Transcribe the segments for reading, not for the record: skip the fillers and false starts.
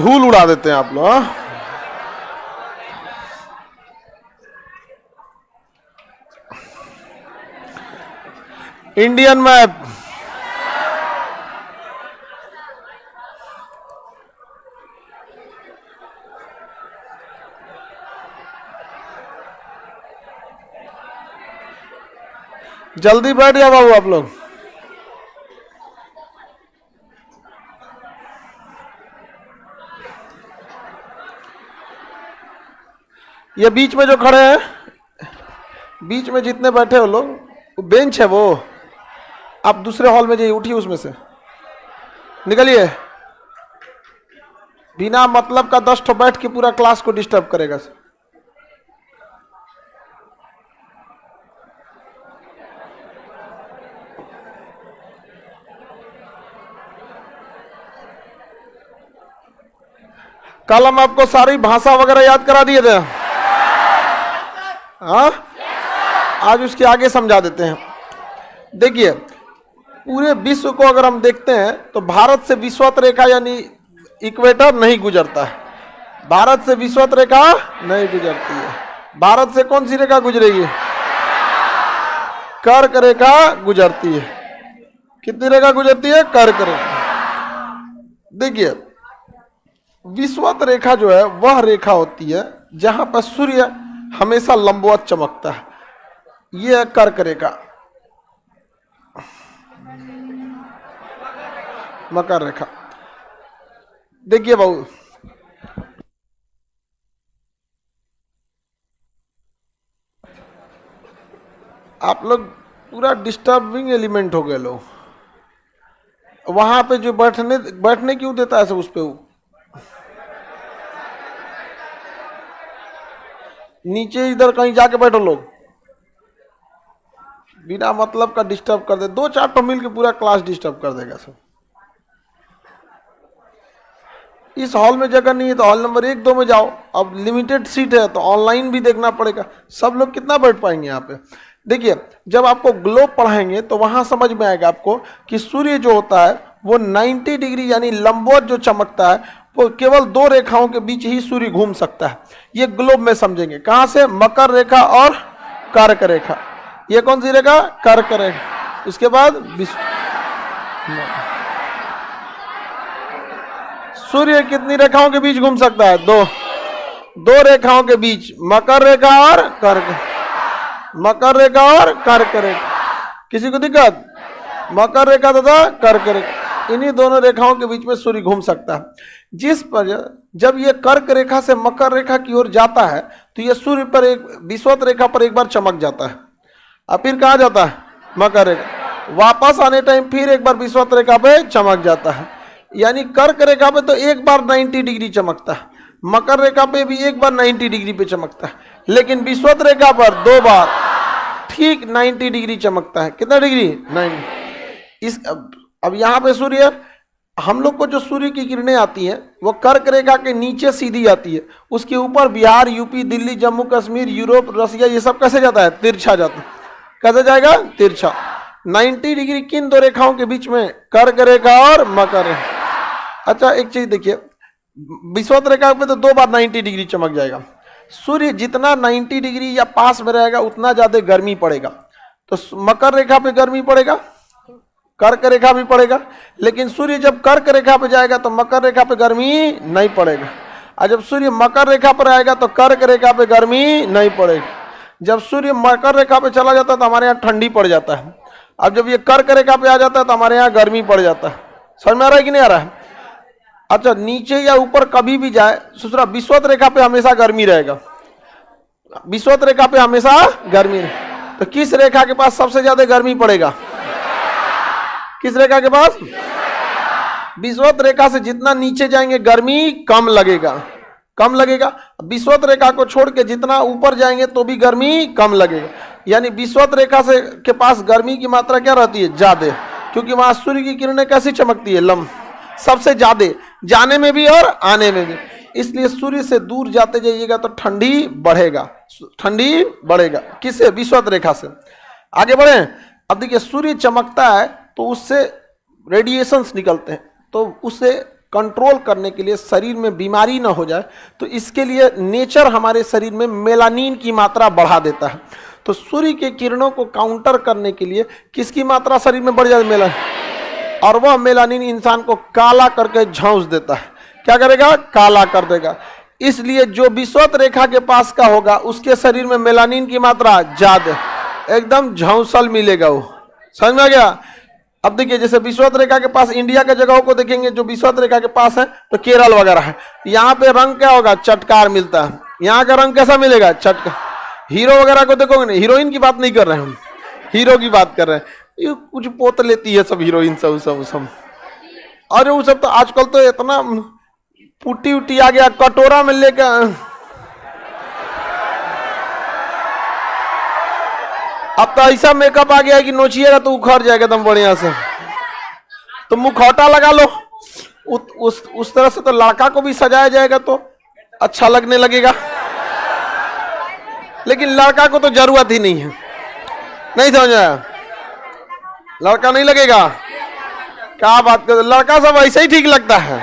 धूल उड़ा देते हैं आप लोग। हाँ? इंडियन मैप, जल्दी बैठ जाओ बाबू आप लोग। ये बीच में जो खड़े हैं, बीच में जितने बैठे हो लोग, वो बेंच है, वो आप दूसरे हॉल में जाइए, उठिए उसमें से, निकलिए। बिना मतलब का 10 ठो बैठ के पूरा क्लास को डिस्टर्ब करेगा। कल हम आपको सारी भाषा वगैरह याद करा दिए थे। हाँ, आज उसके आगे समझा देते हैं। देखिए, पूरे विश्व को अगर हम देखते हैं तो भारत से विषुवत रेखा यानी इक्वेटर नहीं गुजरता है। भारत से विषुवत रेखा नहीं गुजरती है। भारत से कौन सी रेखा गुजरेगी? कर्क रेखा गुजरती है। कितनी रेखा गुजरती है? कर्क रेखा। देखिए, विषुवत रेखा जो है वह रेखा होती है जहां पर सूर्य हमेशा लंबवत चमकता है। यह है कर्क रेखा, मकर रेखा। देखिए बाबू, आप लोग पूरा डिस्टर्बिंग एलिमेंट हो गए लोग। वहां पे जो बैठने क्यों देता है सब उस पे? नीचे इधर कहीं जाके बैठो लोग, बिना मतलब का डिस्टर्ब कर दे। 2-4 तो मिल के पूरा क्लास डिस्टर्ब कर देगा सब। इस हॉल में जगह नहीं है तो हॉल नंबर 1-2 में जाओ। अब लिमिटेड सीट है तो ऑनलाइन भी देखना पड़ेगा। सब लोग कितना बैठ पाएंगे यहाँ पे? देखिए, जब आपको ग्लोब पढ़ाएंगे तो वहां समझ में आएगा आपको कि सूर्य जो होता है वो 90 डिग्री यानी लंबवत जो चमकता है वो केवल 2 रेखाओं के बीच ही सूर्य घूम सकता है। ये ग्लोब में समझेंगे। कहां से? मकर रेखा और कर्क रेखा। ये कौन सी रेखा? कर्क रेखा। उसके बाद सूर्य कितनी रेखाओं के बीच घूम सकता है? 2 रेखाओं के बीच, मकर रेखा और कर्क, मकर रेखा और कर्क रेखा। किसी को दिक्कत? मकर रेखा तथा कर्क रेखा, इन्हीं दोनों रेखाओं के बीच में सूर्य घूम सकता है। जिस पर जब ये कर्क रेखा से मकर रेखा की ओर जाता है तो ये सूर्य पर एक विषुवत रेखा पर एक बार चमक जाता है, अब फिर कहा जाता है? मकर रेखा। वापस आने टाइम फिर एक बार विषुवत रेखा पे चमक जाता है। यानी कर्क रेखा पे तो एक बार 90 डिग्री चमकता है, मकर रेखा पे भी एक बार 90 डिग्री पे चमकता है, लेकिन विषुवत रेखा पर 2 बार ठीक 90 डिग्री चमकता है। कितना डिग्री? 90। अब यहाँ पे सूर्य, हम लोग को जो सूर्य की किरणें आती हैं वो कर्क रेखा के नीचे सीधी आती है। उसके ऊपर बिहार, यूपी, दिल्ली, जम्मू कश्मीर, यूरोप, रसिया, ये सब कैसे जाता है? तिरछा जाता है। कैसे जाएगा? तिरछा। 90 डिग्री किन 2 रेखाओं के बीच में? कर्क रेखा और मकर रेखा। अच्छा, एक चीज देखिए, विषुवत रेखा पे तो 2 बार 90 डिग्री चमक जाएगा। सूर्य जितना 90 डिग्री या पास में रहेगा उतना ज्यादा गर्मी पड़ेगा। तो मकर रेखा पे गर्मी पड़ेगा, कर्क रेखा भी पड़ेगा, लेकिन सूर्य जब कर्क रेखा पे जाएगा तो मकर रेखा पे गर्मी नहीं पड़ेगा। और जब सूर्य मकर रेखा पर आएगा तो कर्क रेखा पे गर्मी नहीं पड़ेगी। जब सूर्य मकर रेखा पे चला जाता है तो हमारे यहाँ ठंडी पड़ जाता है। अब जब ये कर्क रेखा पे आ जाता है तो हमारे यहाँ गर्मी पड़ जाता है। समझ में आ रहा है कि नहीं आ रहा है? अच्छा, नीचे या ऊपर कभी भी जाए, दूसरा विषुवत रेखा पे हमेशा गर्मी रहेगा। विषुवत रेखा पे हमेशा गर्मी रहेगा। तो किस रेखा के पास सबसे ज्यादा गर्मी पड़ेगा? किस रेखा के पास? विषुवत रेखा से जितना नीचे जाएंगे गर्मी कम लगेगा, कम लगेगा। विषुवत रेखा को छोड़ के जितना ऊपर जाएंगे तो भी गर्मी कम लगेगा। यानी विषुवत रेखा से के पास गर्मी की मात्रा क्या रहती है? ज्यादा, क्योंकि वहां सूर्य की किरणें कैसी चमकती है? लंब, सबसे ज्यादा, जाने में भी और आने में भी। इसलिए सूर्य से दूर जाते जाइएगा तो ठंडी बढ़ेगा, ठंडी बढ़ेगा। किससे? विषुवत रेखा से। आगे बढ़े। अब देखिए, सूर्य चमकता है तो उससे रेडिएशंस निकलते हैं, तो उससे कंट्रोल करने के लिए, शरीर में बीमारी ना हो जाए, तो इसके लिए नेचर हमारे शरीर में मेलानिन की मात्रा बढ़ा देता है। तो सूर्य के किरणों को काउंटर करने के लिए किसकी मात्रा शरीर में बढ़ जाए? मेलानिन। और वह मेलानिन इंसान को काला करके झौंस देता है। क्या करेगा? काला कर देगा। इसलिए जो विषुवत रेखा के पास का होगा उसके शरीर में मेलानिन की मात्रा ज्यादा, एकदम झौंसल मिलेगा। वो समझ में आ गया? अब देखिए, जैसे विषुवत रेखा के पास इंडिया के जगहों को देखेंगे, जो विषुवत रेखा के पास है तो केरल वगैरह है, यहाँ पे रंग क्या होगा? चटकार मिलता है। यहाँ का रंग कैसा मिलेगा? चटकार। हीरो वगैरह को देखोगे ना, हीरोइन की बात नहीं कर रहे हम, हीरो की बात कर रहे हैं। ये कुछ पोत लेती है सब हीरोइन सब। अरे वो सब तो आजकल तो इतना पुट्टी उट्टी आ गया, कटोरा में लेकर। अब तो ऐसा मेकअप आ गया है कि नोचिएगा तो उखड़ जाएगा एकदम बढ़िया से। तो मुखौटा लगा लो, उस तरह से तो लड़का को भी सजाया जाएगा तो अच्छा लगने लगेगा। लेकिन लड़का को तो जरूरत ही नहीं है। नहीं समझ आया? लड़का नहीं लगेगा? क्या बात कर, लड़का सब ऐसे ही ठीक लगता है।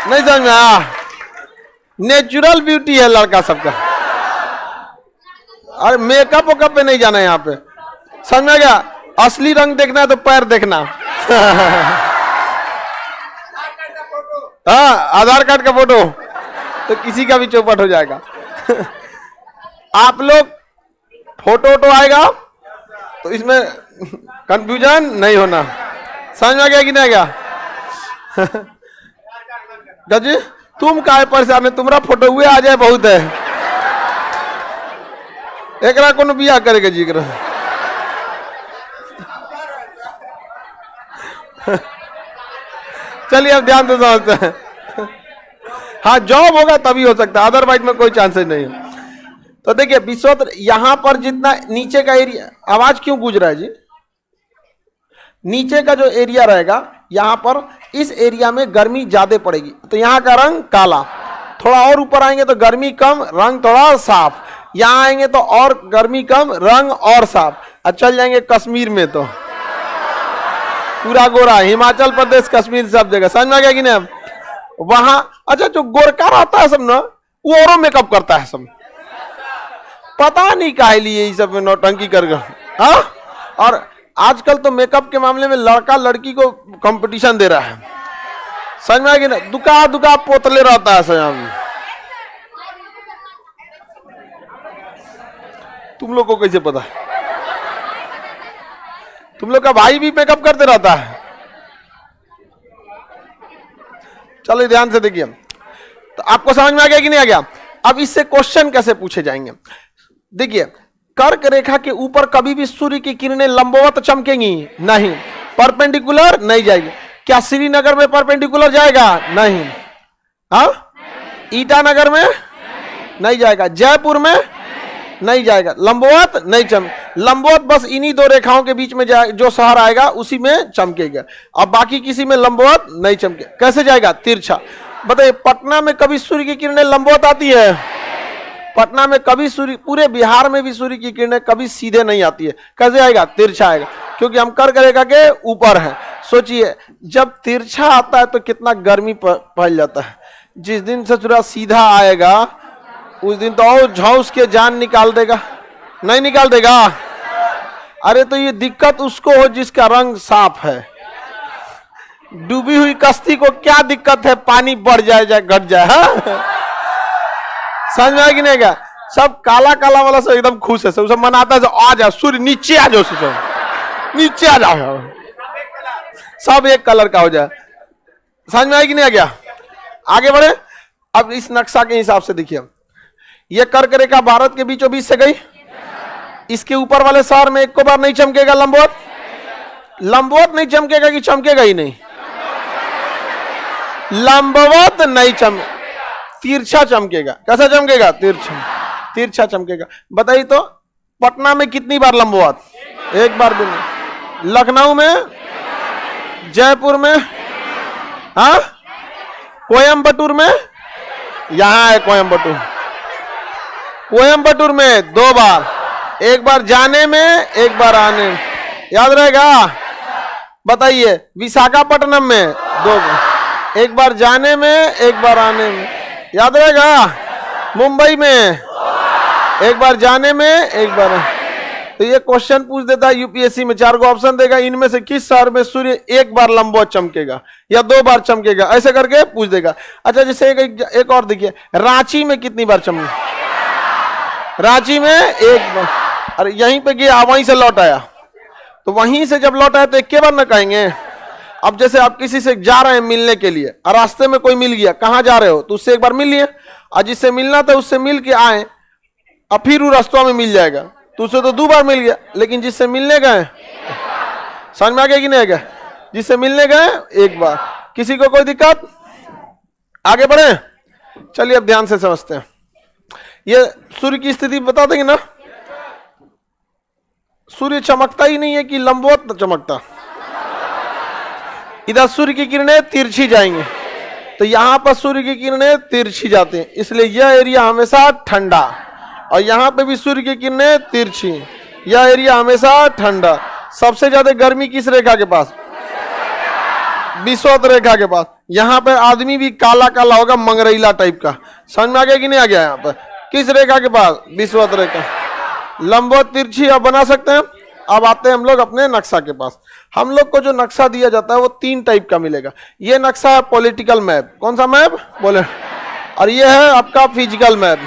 नहीं समझ में आया? नेचुरल ब्यूटी है लड़का सबका। अरे मेकअप वेकअप पे नहीं जाना है यहाँ पे। समझ में गया? असली रंग देखना है तो पैर देखना। हाँ, आधार कार्ड का फोटो तो किसी का भी चौपट हो जाएगा। आप लोग फोटो वोटो आएगा तो इसमें कंफ्यूजन नहीं होना। समझ में गया कि नहीं गया? गजी तुम काहे परेशान है? तुम्हारा फोटो हुए आ जाए बहुत है। एकरा कोनो बियाह करेगा जी करा। चलिए अब ध्यान से समझते हैं। हाँ, जॉब होगा तभी हो सकता है, अदरवाइज में कोई चांसेस नहीं है। तो देखिए विषुवत यहां पर जितना नीचे का एरिया, आवाज क्यों गूंज रहा है जी? नीचे का जो एरिया रहेगा यहां पर, इस एरिया में गर्मी ज्यादा पड़ेगी, तो यहां का रंग काला। थोड़ा और ऊपर आएंगे तो गर्मी कम, रंग थोड़ा साफ। यहां आएंगे तो और गर्मी कम, रंग और साफ। और चल जाएंगे कश्मीर में तो पूरा गोरा। हिमाचल प्रदेश, कश्मीर, सब जगह। समझ में आ गया कि नहीं? वहां अच्छा जो गोरका रहता है सब ना, वो औरों मेकअप करता है सब। पता नहीं काहे लिए ये सब नौटंकी कर गए। हाँ, और आजकल तो मेकअप के मामले में लड़का लड़की को कंपटीशन दे रहा है। समझ में आ गया ना? दुका दुका पोतले रहता है सयाम। तुम लोग को कैसे पता? तुम लोग का भाई भी मेकअप करते रहता है। चलो ध्यान से देखिए, तो आपको समझ में आ गया कि नहीं आ गया? अब इससे क्वेश्चन कैसे पूछे जाएंगे? देखिए, कर्क रेखा के ऊपर कभी भी सूर्य की किरणें लंबवत चमकेंगी नहीं, परपेंडिकुलर नहीं जाएगी। क्या श्रीनगर में परपेंडिकुलर जाएगा? नहीं। हाँ, ईटानगर में नहीं जाएगा, जयपुर में नहीं जाएगा। लंबवत नहीं लंबवत बस इन्हीं दो रेखाओं के बीच में जो शहर आएगा उसी में चमकेगा। अब बाकी किसी में लंबवत नहीं चमके। कैसे जाएगा? तिरछा। बताइए, पटना में कभी सूर्य की किरणें लंबवत आती है? पटना में कभी सूर्य, पूरे बिहार में भी सूर्य की किरणें कभी सीधे नहीं आती है। कैसे आएगा? तिरछा आएगा, क्योंकि हम कर्क रेखा के ऊपर हैं। सोचिए, जब तिरछा आता है तो कितना गर्मी फैल जाता है। जिस दिन ससुरा सीधा आएगा उस दिन तो और झौंस के जान निकाल देगा। नहीं निकाल देगा? अरे तो ये दिक्कत उसको हो जिसका रंग साफ है। डूबी हुई कश्ती को क्या दिक्कत है? पानी बढ़ जाए घट जाए। हाँ? समझ में आया कि नहीं गया? सब काला काला वाला सब एकदम खुश है, सब मनाता है, आ जाओ सूर्य नीचे आ जाओ, सब नीचे आ जाओ, सब एक कलर का हो जाए। समझ में आया कि नहीं आ गया? आगे बढ़े। अब इस नक्शा के हिसाब से देखिए, ये कर्क रेखा भारत के बीचों बीच से गई। इसके ऊपर वाले शहर में एक को बार नहीं चमकेगा लंबवत। लंबवत नहीं चमकेगा कि चमकेगा ही नहीं? लंबवत नहीं चमके, तिरछा चमकेगा। कैसा चमकेगा? तिरछा चमकेगा। बताइए तो पटना में कितनी बार लंबवत? एक बार भी नहीं। लखनऊ में, जयपुर में, हाँ, कोयम्बटूर में, यहां है कोयम्बटूर, कोयम्बटूर में 2 बार, एक बार जाने में, एक बार आने में। याद रहेगा? बताइए, विशाखापट्टनम में 2 बार, एक बार जाने में एक बार आने में, याद रहेगा। मुंबई में एक बार जाने में एक बार। तो ये क्वेश्चन पूछ देता है यूपीएससी में, 4 ऑप्शन देगा, इनमें से किस शहर में सूर्य एक बार लंबवत चमकेगा या 2 बार चमकेगा, ऐसे करके पूछ देगा। अच्छा, जैसे एक और देखिए, रांची में कितनी बार चमके, रांची में एक बार। अरे यहीं पे गया, वहीं से लौट आया, तो वहीं से जब लौट आया तो एक बार ना कहेंगे। अब जैसे आप किसी से जा रहे हैं मिलने के लिए और रास्ते में कोई मिल गया, कहां जा रहे हो, तो उससे एक बार मिल लिए, और जिससे मिलना था उससे मिल के आए, अब फिर वो रास्तों में मिल जाएगा, तो उससे तो 2 बार मिल गया। लेकिन जिससे मिलने गए, समझ में आ गया कि नहीं आ गया, जिससे मिलने गए एक बार। किसी को कोई दिक्कत, आगे बढ़े। चलिए अब ध्यान से समझते हैं। ये सूर्य की स्थिति बता देंगे ना, सूर्य चमकता ही नहीं है कि लंबवत चमकता। इधर सूर्य की किरणें तिरछी जाएंगे, तो यहां पर सूर्य की किरणें तिरछी जाते हैं, इसलिए यह एरिया हमेशा ठंडा, और यहां पे भी सूर्य की किरणें तिरछी, यह एरिया हमेशा ठंडा। सबसे ज्यादा गर्मी किस रेखा के पास, विषुवत रेखा के पास। यहां पर आदमी भी काला काला होगा, मंगरैला टाइप का। समझ में आ गया कि नहीं आ गया। यहाँ पर किस रेखा के पास, विषुवत रेखा। लंबवत तिरछी आप बना सकते हैं। अब आते हैं हम लोग अपने नक्शा के पास। हम लोग को जो नक्शा दिया जाता है वो 3 टाइप का मिलेगा। ये नक्शा है पॉलिटिकल मैप। कौन सा मैप बोले, और ये है आपका फिजिकल मैप।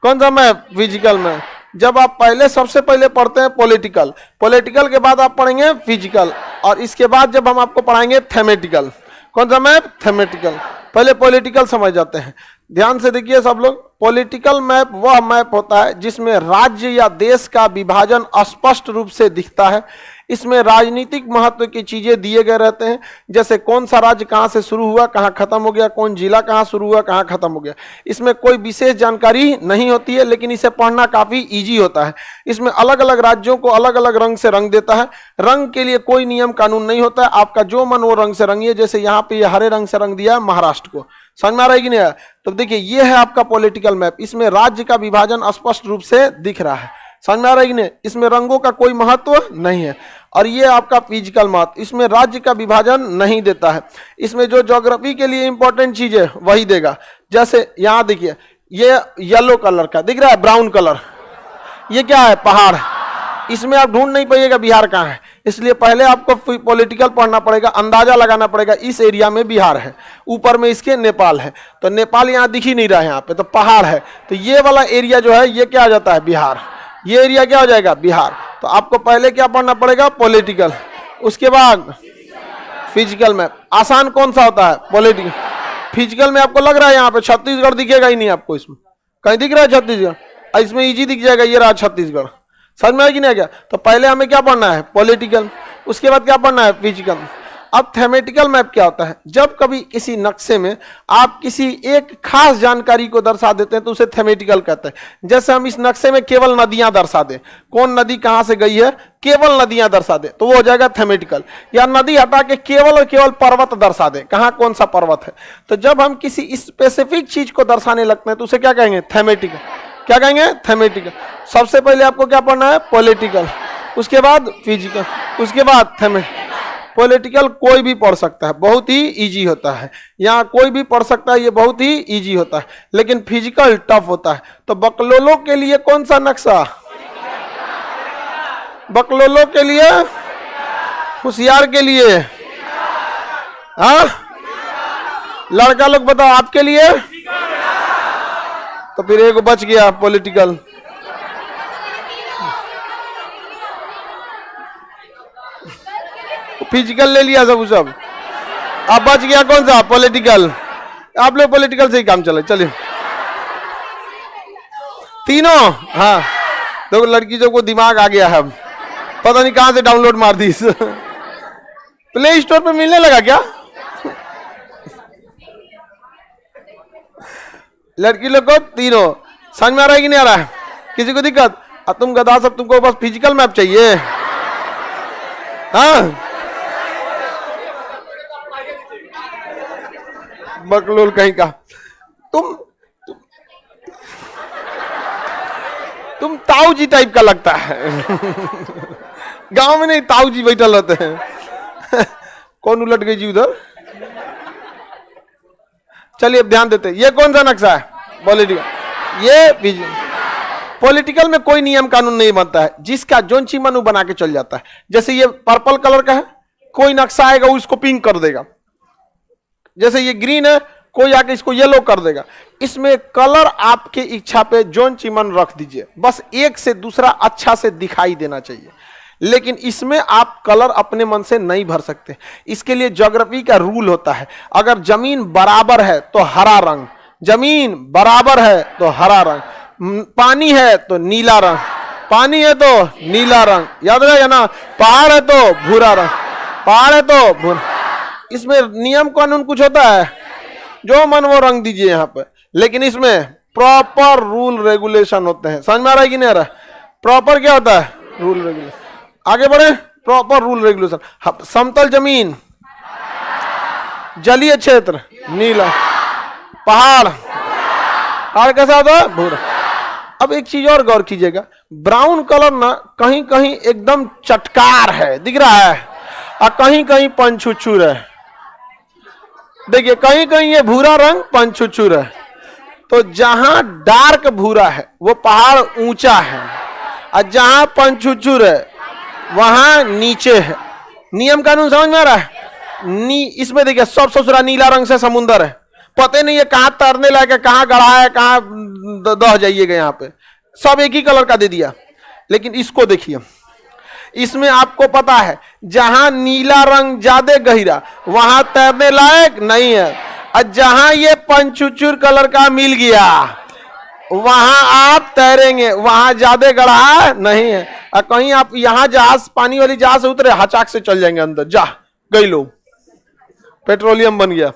कौन सा मैप, फिजिकल मैप। जब आप सबसे पहले पढ़ते हैं पॉलिटिकल, पॉलिटिकल के बाद आप पढ़ेंगे फिजिकल, और इसके बाद जब हम आपको पढ़ाएंगे थेमेटिकल। कौन सा मैप, थेमेटिकल। पहले पॉलिटिकल समझ जाते हैं, ध्यान से देखिए सब लोग। पॉलिटिकल मैप वह मैप होता है जिसमें राज्य या देश का विभाजन स्पष्ट रूप से दिखता है। इसमें राजनीतिक महत्व की चीजें दिए गए रहते हैं, जैसे कौन सा राज्य कहां से शुरू हुआ, कहां खत्म हो गया, कौन जिला कहां शुरू हुआ, कहां खत्म हो गया। इसमें कोई विशेष जानकारी नहीं होती है, लेकिन इसे पढ़ना काफी इजी होता है। इसमें अलग अलग राज्यों को अलग अलग रंग से रंग देता है। रंग के लिए कोई नियम कानून नहीं होता है, आपका जो मन वो रंग से रंगिए। जैसे यहाँ पे ये हरे रंग से रंग दिया महाराष्ट्र को, समझ में आ रहा है कि नहीं। तो देखिए ये है आपका पॉलिटिकल मैप, इसमें राज्य का विभाजन स्पष्ट रूप से दिख रहा है। समझ में आ रहा है कि नहीं, इसमें रंगों का कोई महत्व नहीं है। और ये आपका फिजिकल मैप, इसमें राज्य का विभाजन नहीं देता है। इसमें जो ज्योग्राफी के लिए इंपॉर्टेंट चीज है वही देगा। जैसे यहाँ देखिए, ये येलो कलर का दिख रहा है, ब्राउन कलर, ये क्या है, पहाड़। इसमें आप ढूंढ नहीं पाइएगा बिहार कहाँ है, इसलिए पहले आपको पॉलिटिकल पढ़ना पड़ेगा, अंदाजा लगाना पड़ेगा इस एरिया में बिहार है, ऊपर में इसके नेपाल है। तो नेपाल यहाँ दिख ही नहीं रहा है, यहाँ पे तो पहाड़ है, तो ये वाला एरिया जो है ये क्या आ जाता है, बिहार। ये एरिया क्या हो जाएगा, बिहार। तो आपको पहले क्या पढ़ना पड़ेगा, पॉलिटिकल, उसके बाद फिजिकल मैप। आसान कौन सा होता है, पॉलिटिकल। फिजिकल में आपको लग रहा है यहाँ पे छत्तीसगढ़ दिखेगा ही नहीं आपको, इसमें कहीं दिख रहा है छत्तीसगढ़, इसमें इजी दिख जाएगा, ये रहा छत्तीसगढ़। समझ में आया कि नहीं आया। तो पहले हमें क्या पढ़ना है, पॉलिटिकल, उसके बाद क्या पढ़ना है, फिजिकल। अब थेमेटिकल मैप क्या होता है, जब कभी किसी नक्शे में आप किसी एक खास जानकारी को दर्शा देते हैं तो उसे थेमेटिकल कहते हैं। जैसे हम इस नक्शे में केवल नदियां दर्शा दें, कौन नदी कहां से गई है, केवल नदियां दर्शा दे, तो वो हो जाएगा थेमेटिकल। या नदी हटा के केवल और केवल पर्वत दर्शा दे, कहां कौन सा पर्वत है। तो जब हम किसी स्पेसिफिक चीज को दर्शाने लगते हैं तो उसे क्या कहेंगे, थेमेटिकल। क्या कहेंगे, थेमेटिकल। सबसे पहले आपको क्या पढ़ना है, पॉलिटिकल, उसके बाद फिजिकल, उसके बाद थेमेटिकल। पॉलिटिकल कोई भी पढ़ सकता है, बहुत ही इजी होता है, यहाँ कोई भी पढ़ सकता है, ये बहुत ही इजी होता है। लेकिन फिजिकल टफ होता है। तो बकलोलों के लिए कौन सा नक्शा, बकलोलों के लिए, होशियार के लिए, हाँ लड़का लोग बताओ आपके लिए। तो फिर एक बच गया पॉलिटिकल। फिजिकल ले लिया सब, अब बच गया कौन सा, पॉलिटिकल। आप लोग पॉलिटिकल से ही काम चले, चलिए तीनों। हाँ तो लड़की जो को दिमाग आ गया है, पता नहीं कहां से डाउनलोड मार दी, प्ले स्टोर पे मिलने लगा क्या। लड़की लोग को तीनों समझ में आ रहा है कि नहीं आ रहा है, किसी को दिक्कत। अब तुम गधा सब, तुमको बस फिजिकल मैप चाहिए। हाँ बकलोल कहीं का, तुम ताऊ जी टाइप का लगता है। गांव में नहीं, ताऊ जी बैठल होते हैं। कौन उलट गई जी उधर? चलिए अब ध्यान देते, ये कौन सा नक्शा है? पॉलिटिकल। ये पॉलिटिकल में कोई नियम कानून नहीं बनता है, जिसका जोन ची मन बना के चल जाता है। जैसे ये पर्पल कलर का है, कोई नक्शा आएगा उसको पिंक कर देगा। जैसे ये ग्रीन है, कोई आके इसको येलो कर देगा। इसमें कलर आपके इच्छा पे जोन चिमन रख दीजिए, बस एक से दूसरा अच्छा से दिखाई देना चाहिए। लेकिन इसमें आप कलर अपने मन से नहीं भर सकते। इसके लिए ज्योग्राफी का रूल होता है, अगर जमीन बराबर है तो हरा रंग, जमीन बराबर है तो हरा रंग, पानी है तो नीला रंग, पानी है तो नीला रंग, याद रहेगा ना। पहाड़ है तो भूरा रंग, पहाड़ है तो भूरा। इसमें नियम कानून कुछ होता है? जो मन वो रंग दीजिए यहाँ पे। लेकिन इसमें प्रॉपर रूल रेगुलेशन होते हैं। समझ में आ रहा है कि नहीं आ रहा? प्रॉपर क्या होता है? Rule regulation. आगे बढ़े, प्रॉपर रूल रेगुलेशन। समतल जमीन, जलीय क्षेत्र नीला, पहाड़, पहाड़ कैसा होता है? भूरा। अब एक चीज और गौर कीजिएगा, ब्राउन कलर ना कहीं कहीं एकदम चटकार है, दिख रहा है, और कहीं कहीं पंचुचुर है। देखिए कहीं कहीं ये भूरा रंग पंचुचुर है। तो जहां डार्क भूरा है वो पहाड़ ऊंचा है, और जहां पंचुचुर है वहां नीचे है। नियम कानून समझ में आ रहा है? इसमें देखिए सब ससुरा नीला रंग से समुंदर है, पता नहीं है कहां तैरने लायक है, कहां गढ़ा है, कहां दह जाइएगा। यहाँ पे सब एक ही कलर का दे दिया। लेकिन इसको देखिए, इसमें आपको पता है जहां नीला रंग ज्यादा गहरा वहां तैरने लायक नहीं है, और जहां ये पंचुचुर कलर का मिल गया वहां आप तैरेंगे, वहां ज्यादा गढ़ा नहीं है। और कहीं आप यहां जहाज, पानी वाली जहाज से उतरे, हचाक से चल जाएंगे अंदर, जा गई लो, पेट्रोलियम बन गया,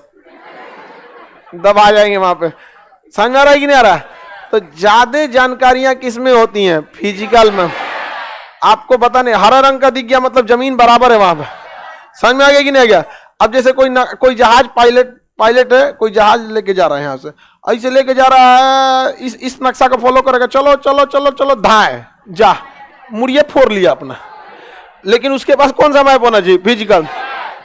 दबा जाएंगे वहां पे। समझ में आ रहा है कि नहीं आ रहा? तो ज्यादा जानकारियां किसमें होती हैं? फिजिकल में। आपको पता नहीं, हरा रंग का दिख गया मतलब जमीन बराबर है वहां पे। समझ में आ गया कि नहीं आ गया? अब जैसे कोई जहाज पायलट है, कोई जहाज लेके जा रहा है, यहां से ऐसे लेके जा रहा है, इस नक्शा को फॉलो करेगा, चलो चलो चलो चलो, धाए जा, मुड़िए फोड़ लिया अपना। लेकिन उसके पास कौन सा मैप होना चाहिए? फिजिकल।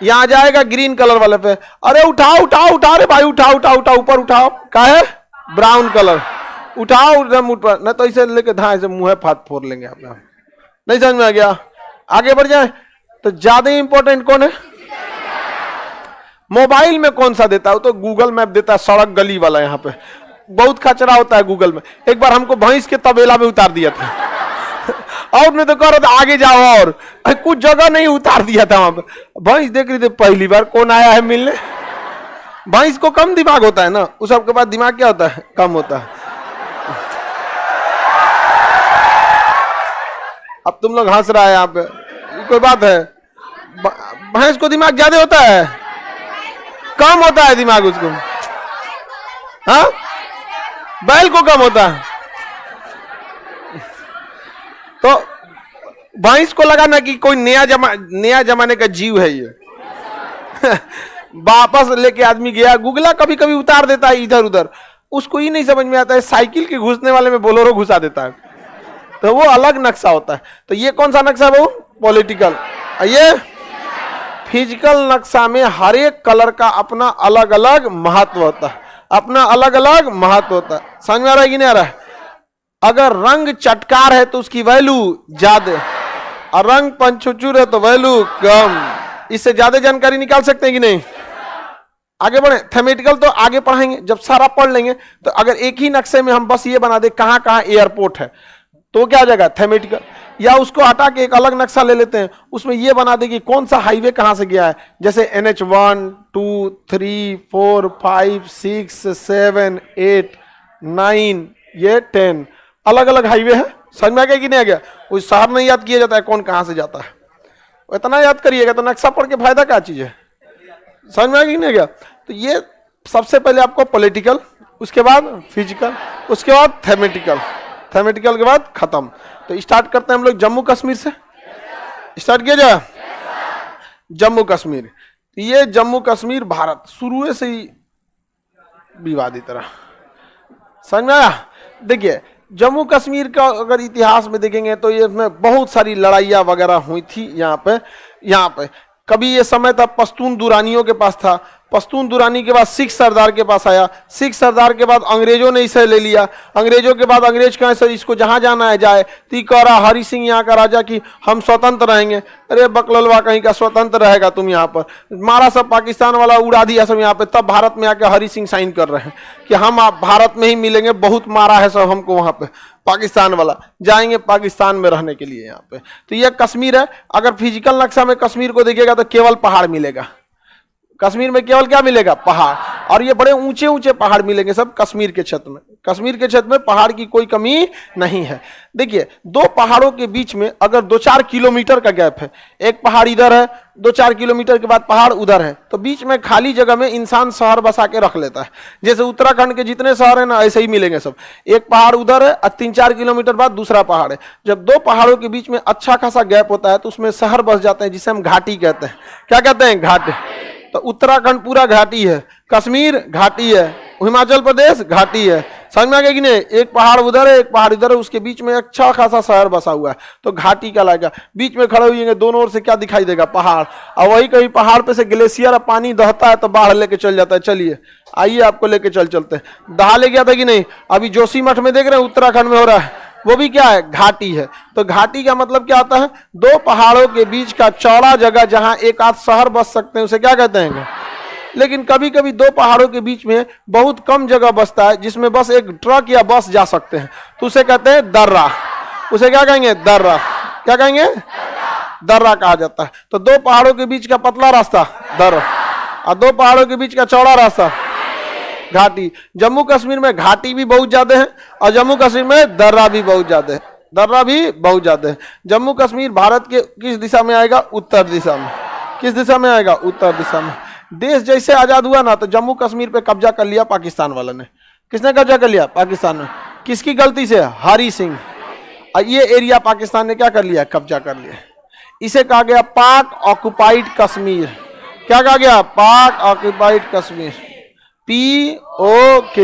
यहां जाएगा ग्रीन कलर वाले पे, अरे उठाओ उठाओ उठाओ रे भाई, उठाओ उठाओ उठाओ, ऊपर उठाओ, क्या है? ब्राउन कलर, उठाओ एकदम ऊपर, न तो इसे लेके धाए से मुंह फाट फोड़ लेंगे अपना। नहीं समझ में आ गया? आगे बढ़ जाए तो ज्यादा इंपॉर्टेंट कौन है? मोबाइल में कौन सा देता है? तो गूगल मैप देता है, सड़क गली वाला। यहाँ पे बहुत खचरा होता है गूगल में। एक बार हमको भैंस के तबेला में उतार दिया था और नहीं तो कह रहा था आगे जाओ, और कुछ जगह नहीं उतार दिया था वहां पे। भैंस देख रही थी, पहली बार कौन आया है मिलने। भैंस को कम दिमाग होता है ना, उस सबके पास दिमाग क्या होता है? कम होता है। अब तुम लोग हंस रहा है यहाँ पे, कोई बात है? भैंस को दिमाग ज्यादा होता है, कम होता है दिमाग उसको? हाँ, बैल को कम होता है। तो भैंस को लगा ना कि कोई नया जमाने का जीव है ये वापस लेके आदमी गया, गूगला कभी कभी उतार देता है इधर उधर, उसको ही नहीं समझ में आता है, साइकिल के घुसने वाले में बोलेरो घुसा देता है। तो वो अलग नक्शा होता है। तो ये कौन सा नक्शा है वो? पॉलिटिकल। ये फिजिकल नक्शा में हर एक कलर का अपना अलग अलग महत्व होता है, अपना अलग अलग महत्व होता है। समझ में आ रहा है कि नहीं आ रहा है? अगर रंग चटकार है तो उसकी वैल्यू ज्यादा, और रंग पंचुचुर है तो वैल्यू कम। इससे ज्यादा जानकारी निकाल सकते हैं कि नहीं? आगे बढ़े। थेमेटिकल तो आगे पढ़ाएंगे, जब सारा पढ़ लेंगे। तो अगर एक ही नक्शे में हम बस ये बना दे कहां कहां एयरपोर्ट है, तो क्या हो जाएगा? थेमेटिकल। या उसको हटा के एक अलग नक्शा ले लेते हैं, उसमें ये बना दे कि कौन सा हाईवे कहां से गया है। जैसे NH 1 2 3 4 5 6 7 8 9 ये 10 अलग अलग हाईवे है। समझ में आ गया कि नहीं आ गया? कोई शहर नहीं याद किया जाता है कौन कहां से जाता है, इतना याद करिएगा तो नक्शा पढ़ के फायदा क्या चीज है? समझ में आ गया कि नहीं आ गया? तो ये सबसे पहले आपको पॉलिटिकल, उसके बाद फिजिकल, उसके बाद थेमेटिकल, थेमेटिकल के बाद खत्म। तो स्टार्ट करते हैं हम लोग जम्मू कश्मीर से। स्टार्ट किया जाए। जम्मू कश्मीर, ये जम्मू कश्मीर भारत शुरू से ही विवादित रहा। समझ में आया? देखिए जम्मू कश्मीर का अगर इतिहास में देखेंगे तो ये इसमें बहुत सारी लड़ाइयाँ वगैरह हुई थी। यहाँ पे कभी ये समय था पश्तून दुरानियों के पास था, पश्तून दुरानी के बाद सिख सरदार के पास आया, सिख सरदार के बाद अंग्रेजों ने इसे ले लिया, अंग्रेजों के बाद अंग्रेज कहे सर इसको जहां जाना है जाए, तो कह रहा हरि सिंह यहाँ का राजा कि हम स्वतंत्र रहेंगे। अरे बकललवा कहीं का स्वतंत्र रहेगा तुम यहाँ पर, मारा सब पाकिस्तान वाला उड़ा दिया सब यहाँ पे, तब भारत में आके हरि सिंह साइन कर रहे हैं कि हम आप भारत में ही मिलेंगे, बहुत मारा है सब हमको वहां पे, पाकिस्तान वाला जाएंगे पाकिस्तान में रहने के लिए यहाँ पे। तो यह कश्मीर है, अगर फिजिकल नक्शा में कश्मीर को देखिएगा तो केवल पहाड़ मिलेगा, कश्मीर में केवल क्या मिलेगा, पहाड़, और ये बड़े ऊंचे ऊंचे पहाड़ मिलेंगे सब कश्मीर के क्षेत्र में, कश्मीर के क्षेत्र में पहाड़ की कोई कमी नहीं है। देखिए दो पहाड़ों के बीच में अगर 2-4 किलोमीटर का गैप है, एक पहाड़ इधर है, 2-4 किलोमीटर के बाद पहाड़ उधर है, तो बीच में खाली जगह में इंसान शहर बसा के रख लेता है। जैसे उत्तराखंड के जितने शहर है ना ऐसे ही मिलेंगे सब, एक पहाड़ उधर है और 3-4 किलोमीटर बाद दूसरा पहाड़ है। जब दो पहाड़ों के बीच में अच्छा खासा गैप होता है तो उसमें शहर बस जाते हैं, जिसे हम घाटी कहते हैं। क्या कहते हैं, घाटी। तो उत्तराखंड पूरा घाटी है, कश्मीर घाटी है, हिमाचल प्रदेश घाटी है, समझ में आ गया कि नहीं, एक पहाड़ उधर है एक पहाड़ इधर है, उसके बीच में अच्छा खासा शहर बसा हुआ है, तो घाटी कहलाएगा। बीच में खड़े हुए दोनों ओर से क्या दिखाई देगा, पहाड़, और वही कहीं पहाड़ पे से ग्लेशियर पानी दहता है तो बाढ़ लेके चल जाता है। चलिए आइए आपको लेके चलते हैं, दहा ले गया था कि नहीं, अभी जोशीमठ में देख रहे हैं उत्तराखंड में हो रहा है, वो भी क्या है, घाटी है। तो घाटी का मतलब क्या आता है, दो पहाड़ों के बीच का चौड़ा जगह जहां एक आध शहर बस सकते हैं उसे क्या कहते हैं। लेकिन कभी कभी दो पहाड़ों के बीच में बहुत कम जगह बसता है जिसमें बस एक ट्रक या बस जा सकते हैं, तो उसे कहते हैं दर्रा। उसे क्या कहेंगे, दर्रा। क्या कहेंगे, दर्रा कहा जाता है। तो दो पहाड़ों के बीच का पतला रास्ता दर्रा, और दो पहाड़ों के बीच का चौड़ा रास्ता घाटी। जम्मू कश्मीर में घाटी भी बहुत ज्यादा है और जम्मू कश्मीर में दर्रा भी बहुत ज्यादा है, दर्रा भी बहुत ज्यादा है। जम्मू कश्मीर भारत के किस दिशा में आएगा, उत्तर दिशा में। किस दिशा में आएगा, उत्तर दिशा में। देश जैसे आजाद हुआ ना तो जम्मू कश्मीर पे कब्जा कर लिया पाकिस्तान वाला ने। किसने कब्जा कर लिया, पाकिस्तान ने। किसकी गलती से, हरि सिंह। ये एरिया पाकिस्तान ने क्या कर लिया, कब्जा कर लिया। इसे कहा गया पाक ऑक्युपाइड कश्मीर। क्या कहा गया, पाक ऑक्युपाइड कश्मीर, POK,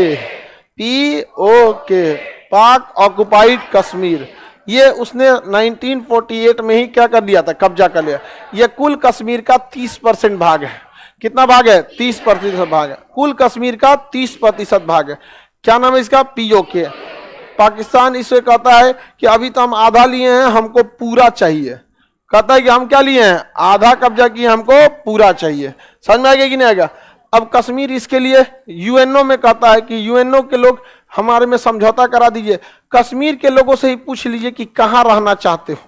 पाक ऑक्युपाइड कश्मीर। ये उसने 1948 में ही क्या कर दिया था, कब्जा कर लिया। ये कुल कश्मीर का 30% भाग है। कितना भाग है, 30% भाग है। कुल कश्मीर का 30% भाग है। क्या नाम है इसका, POK। पाकिस्तान इसे कहता है कि अभी तो हम आधा लिए हैं, हमको पूरा चाहिए। कहता है कि हम क्या लिए हैं, आधा कब्जा किए, हमको पूरा चाहिए। समझ में आएगा कि नहीं आएगा। अब कश्मीर इसके लिए UNO में कहता है कि UNO के लोग हमारे में समझौता करा दीजिए। कश्मीर के लोगों से ही पूछ लीजिए कि कहाँ रहना चाहते हो,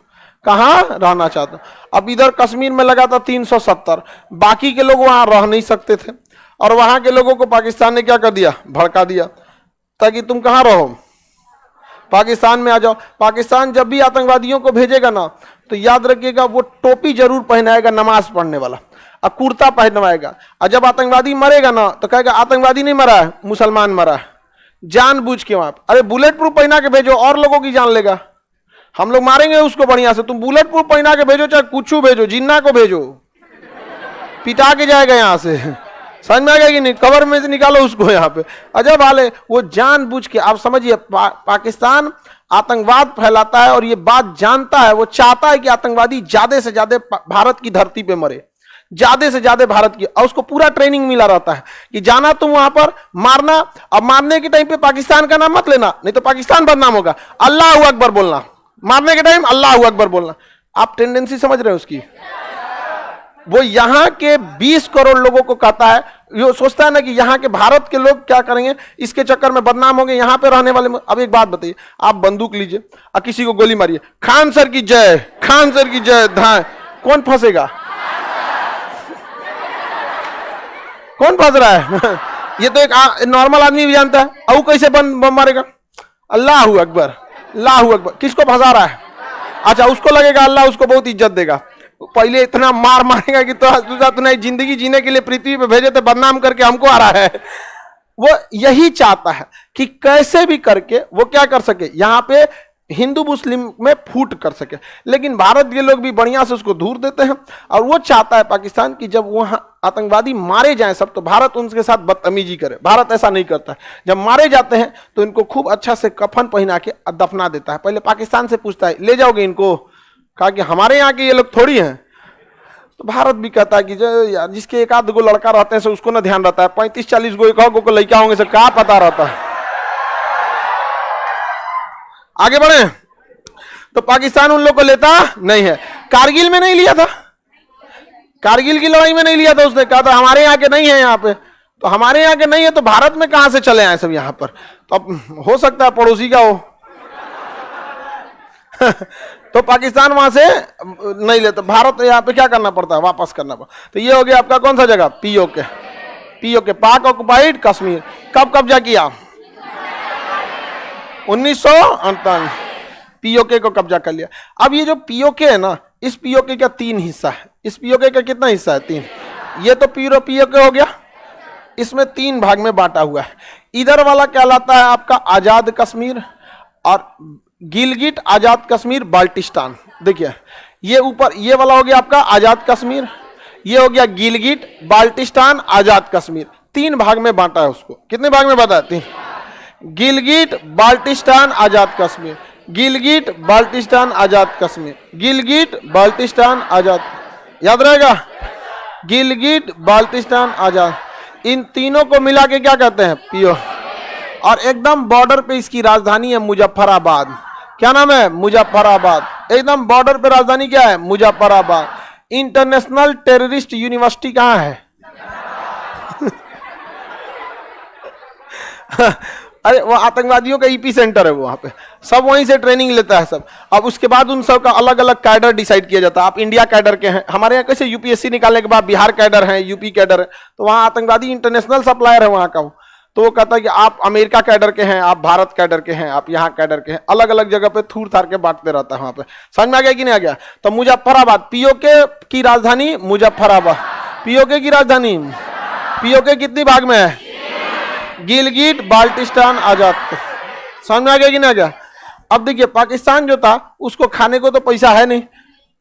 कहाँ रहना चाहते हो। अब इधर कश्मीर में लगा था 370, बाकी के लोग वहां रह नहीं सकते थे, और वहां के लोगों को पाकिस्तान ने क्या कर दिया, भड़का दिया, ताकि तुम कहाँ रहो, पाकिस्तान में आ जाओ। पाकिस्तान जब भी आतंकवादियों को भेजेगा ना तो याद रखिएगा वो टोपी जरूर पहनाएगा नमाज पढ़ने वाला, और कुर्ता पहनवाएगा। और जब आतंकवादी मरेगा ना तो कहेगा आतंकवादी नहीं मरा है, मुसलमान मरा है, जानबूझ के वहां। अरे बुलेट प्रूफ पहना के भेजो और लोगों की जान लेगा, हम लोग मारेंगे उसको बढ़िया से। तुम बुलेट प्रूफ पहना के भेजो, चाहे कुछ भेजो, जिन्ना को भेजो, पिटा के जाएगा यहाँ से। समझ में आ गया कि नहीं, कवर में से निकालो उसको यहाँ पे। अजब हाल है, वो जानबूझ के। आप समझिए पाकिस्तान आतंकवाद फैलाता है और ये बात जानता है, वो चाहता है कि आतंकवादी ज्यादा से ज्यादा भारत की धरती पे मरे, ज्यादा से ज्यादा भारत की। और उसको पूरा ट्रेनिंग मिला रहता है कि जाना तुम वहां पर, मारना। अब मारने के टाइम पे पाकिस्तान का नाम मत लेना, नहीं तो पाकिस्तान बदनाम होगा। अल्लाह अकबर बोलना, मारने के टाइम अल्लाह अकबर बोलना। आप टेंडेंसी समझ रहे हो उसकी। वो यहाँ के 20 करोड़ लोगों को कहता है, ये सोचता है ना कि यहाँ के भारत के लोग क्या करेंगे, इसके चक्कर में बदनाम होंगे यहाँ पे रहने वाले। अब एक बात बताइए, आप बंदूक लीजिए और किसी को गोली मारिए, खान सर की जय, खान सर की जय, धाए, कौन फंसेगा, कौन फंस रहा है। ये तो एक नॉर्मल आदमी भी जानता है। अब कैसे बम मारेगा, अल्लाह अकबर, अल्लाह अकबर। किसको फंसा रहा है, अच्छा उसको लगेगा अल्लाह उसको बहुत इज्जत देगा। पहले इतना मार मारेगा कि तो तूने जिंदगी जीने के लिए पृथ्वी पे भेजे थे, बदनाम करके हमको आ रहा है। वो यही चाहता है कि कैसे भी करके वो क्या कर सके, यहाँ पे हिंदू मुस्लिम में फूट कर सके। लेकिन भारत के लोग भी बढ़िया से उसको दूर देते हैं, और वो चाहता है पाकिस्तान की जब वहां आतंकवादी मारे जाएं सब, तो भारत उनके साथ बदतमीजी करे। भारत ऐसा नहीं करता है। जब मारे जाते हैं तो इनको खूब अच्छा से कफन पहना के दफना देता है। पहले पाकिस्तान से पूछता है ले जाओगे इनको, कहा कि हमारे यहाँ के ये लोग थोड़ी हैं। तो भारत भी कहता है कि जो यार जिसके एक आध गो लड़का रहते हैं से उसको ना ध्यान रहता है, 35-40 गो 1 गो लड़का होंगे से क्या पता रहता है। आगे बढ़े तो पाकिस्तान उन लोग को लेता नहीं है। कारगिल में नहीं लिया था, कारगिल की लड़ाई में नहीं लिया था, उसने कहा था हमारे यहाँ के नहीं है, यहाँ पे तो हमारे यहाँ के नहीं है तो भारत में कहां से चले आए सब यहाँ पर। तो अब हो सकता है पड़ोसी का हो तो पाकिस्तान वहां से नहीं लेता, भारत यहाँ पे क्या करना पड़ता है, वापस करना पड़ता। तो ये हो गया आपका कौन सा जगह, पीओके, पीओके पाक ऑक्युपाइड कश्मीर। कब कब्जा किया, 1958 पीओके को कब्जा कर लिया। अब ये जो पीओके है ना, इस पीओके का 3 हिस्सा है। इस पीओके का कितना हिस्सा है, 3। ये तो पीओके हो गया, इसमें 3 भाग में बांटा हुआ है। इधर वाला कहलाता है आपका आजाद कश्मीर और गिलगिट आजाद कश्मीर बाल्टिस्तान। देखिए ये ऊपर ये वाला हो गया आपका आजाद कश्मीर, ये हो गया गिलगिट बाल्टिस्तान आजाद कश्मीर। 3 भाग में बांटा है उसको। कितने भाग में बांटा है, 3। गिलगिट बाल्टिस्तान आजाद कश्मीर, गिलगिट बाल्टिस्तान आजाद कश्मीर, गिलगिट बाल्टिस्तान आजाद, याद रहेगा, गिलगिट बाल्टिस्तान आजाद। इन तीनों को मिला के क्या कहते हैं, पीओ। और एकदम बॉर्डर पे इसकी राजधानी है मुजफ्फराबाद। क्या नाम है, मुजफ्फराबाद। एकदम बॉर्डर पे राजधानी क्या है, मुजफ्फराबाद। इंटरनेशनल टेररिस्ट यूनिवर्सिटी कहाँ है अरे वो आतंकवादियों का ईपी सेंटर है, वो वहां पे सब वहीं से ट्रेनिंग लेता है सब। अब उसके बाद उन सब का अलग अलग कैडर डिसाइड किया जाता है। आप इंडिया कैडर के हैं, हमारे यहाँ कैसे यूपीएससी निकालने के बाद बिहार कैडर है, यूपी कैडर है, तो वहाँ आतंकवादी इंटरनेशनल सप्लायर है वहाँ का। तो वो कहता है कि आप अमेरिका कैडर के हैं, आप भारत कैडर के हैं, आप यहाँ कैडर के हैं, अलग अलग जगह पे थूर थार के बांटते रहता है वहां पे। समझ में आ गया कि नहीं आ गया। तो मुजफ्फराबाद, पीओके की राजधानी मुजफ्फराबाद, पीओके की राजधानी, पीओके कितनी भाग में है, गिलगिट बाल्टिस्तान आजाद। समझ में आ गया कि नहीं आ गया। अब देखिए पाकिस्तान जो था उसको खाने को तो पैसा है नहीं,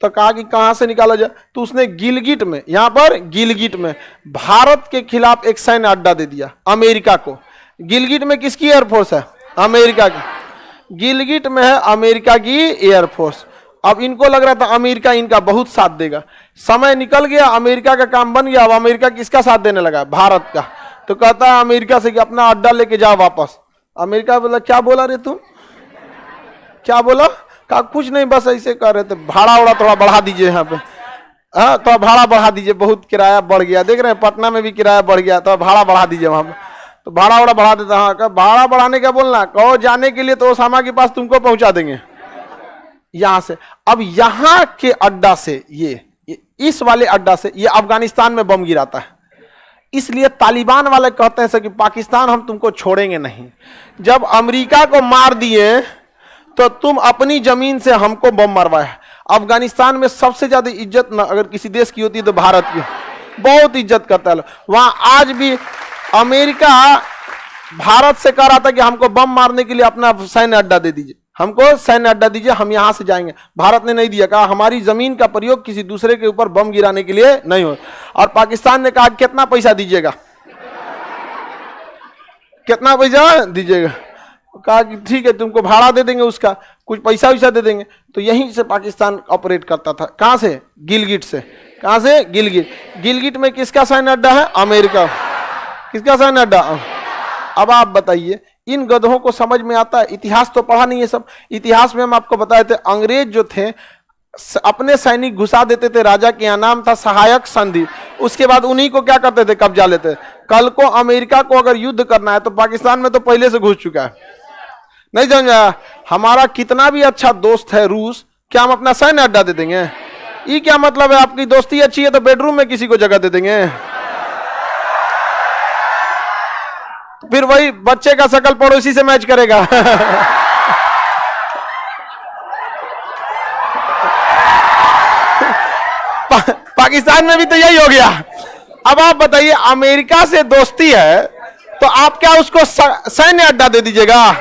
तो कहा कि कहां से निकाला जाए, तो उसने गिलगिट में, यहां पर गिलगिट में भारत के खिलाफ एक सैन्य अड्डा दे दिया अमेरिका को। गिलगिट में किसकी एयरफोर्स है, अमेरिका की। गिलगिट में है अमेरिका की एयरफोर्स। अब इनको लग रहा था अमेरिका इनका बहुत साथ देगा, समय निकल गया, अमेरिका का काम बन गया। अब अमेरिका किसका साथ देने लगा, भारत का। तो कहता है अमेरिका से कि अपना अड्डा लेके जाओ वापस। अमेरिका बोला क्या बोला रे तुम, क्या बोला, कहा कुछ नहीं बस ऐसे कह रहे थे, भाड़ा उड़ा थोड़ा बढ़ा दीजिए यहाँ पे, हाँ थोड़ा भाड़ा बढ़ा दीजिए, बहुत किराया बढ़ गया, देख रहे हैं पटना में भी किराया बढ़ गया, तो भाड़ा बढ़ा दीजिए वहां पे। तो भाड़ा उड़ा बढ़ा देता, हाँ कहा भाड़ा बढ़ाने का बोलना, कहो जाने के लिए तो ओसामा के पास तुमको पहुंचा देंगे यहां से। अब यहाँ के अड्डा से ये इस वाले अड्डा से ये अफगानिस्तान में बम गिराता है। इसलिए तालिबान वाले कहते हैं कि पाकिस्तान हम तुमको छोड़ेंगे नहीं। जब अमेरिका को मार दिए तो तुम अपनी जमीन से हमको बम मरवाए। अफगानिस्तान में सबसे ज्यादा इज्जत न अगर किसी देश की होती है तो भारत की, बहुत इज्जत करता है। वहां आज भी अमेरिका भारत से कह रहा था कि हमको बम मारने के लिए अपना सैन्य अड्डा दे दीजिए, हमको सैन्य अड्डा दीजिए, हम यहां से जाएंगे। भारत ने नहीं दिया, कहा हमारी जमीन का प्रयोग किसी दूसरे के ऊपर बम गिराने के लिए नहीं हो। और पाकिस्तान ने कहा कितना पैसा दीजिएगा, कितना पैसा दीजिएगा, कहा कि ठीक है तुमको भाड़ा दे देंगे, उसका कुछ पैसा वैसा दे देंगे। तो यहीं से पाकिस्तान ऑपरेट करता था। कहां से, गिलगिट से। कहां से, गिलगिट। गिलगिट में किसका सैन्य अड्डा है, अमेरिका। किसका सैन्य अड्डा। अब आप बताइए इन गधों को समझ में आता है, इतिहास तो पढ़ा नहीं है सब। इतिहास में हम आपको बताए थे अंग्रेज जो थे अपने सैनिक घुसा देते थे राजा के यहाँ, नाम था सहायक संधि। उसके बाद उन्हीं को क्या करते थे, कब्जा लेते। कल को अमेरिका को अगर युद्ध करना है तो पाकिस्तान में तो पहले से घुस चुका है, नहीं समझा। हमारा कितना भी अच्छा दोस्त है रूस, क्या हम अपना सैन्य अड्डा दे देंगे। ये क्या मतलब है, आपकी दोस्ती अच्छी है तो बेडरूम में किसी को जगह दे देंगे। फिर वही बच्चे का शकल पड़ोसी से मैच करेगा पाकिस्तान में भी तो यही हो गया। अब आप बताइए अमेरिका से दोस्ती है तो आप क्या उसको सैन्य अड्डा दे दीजिएगा,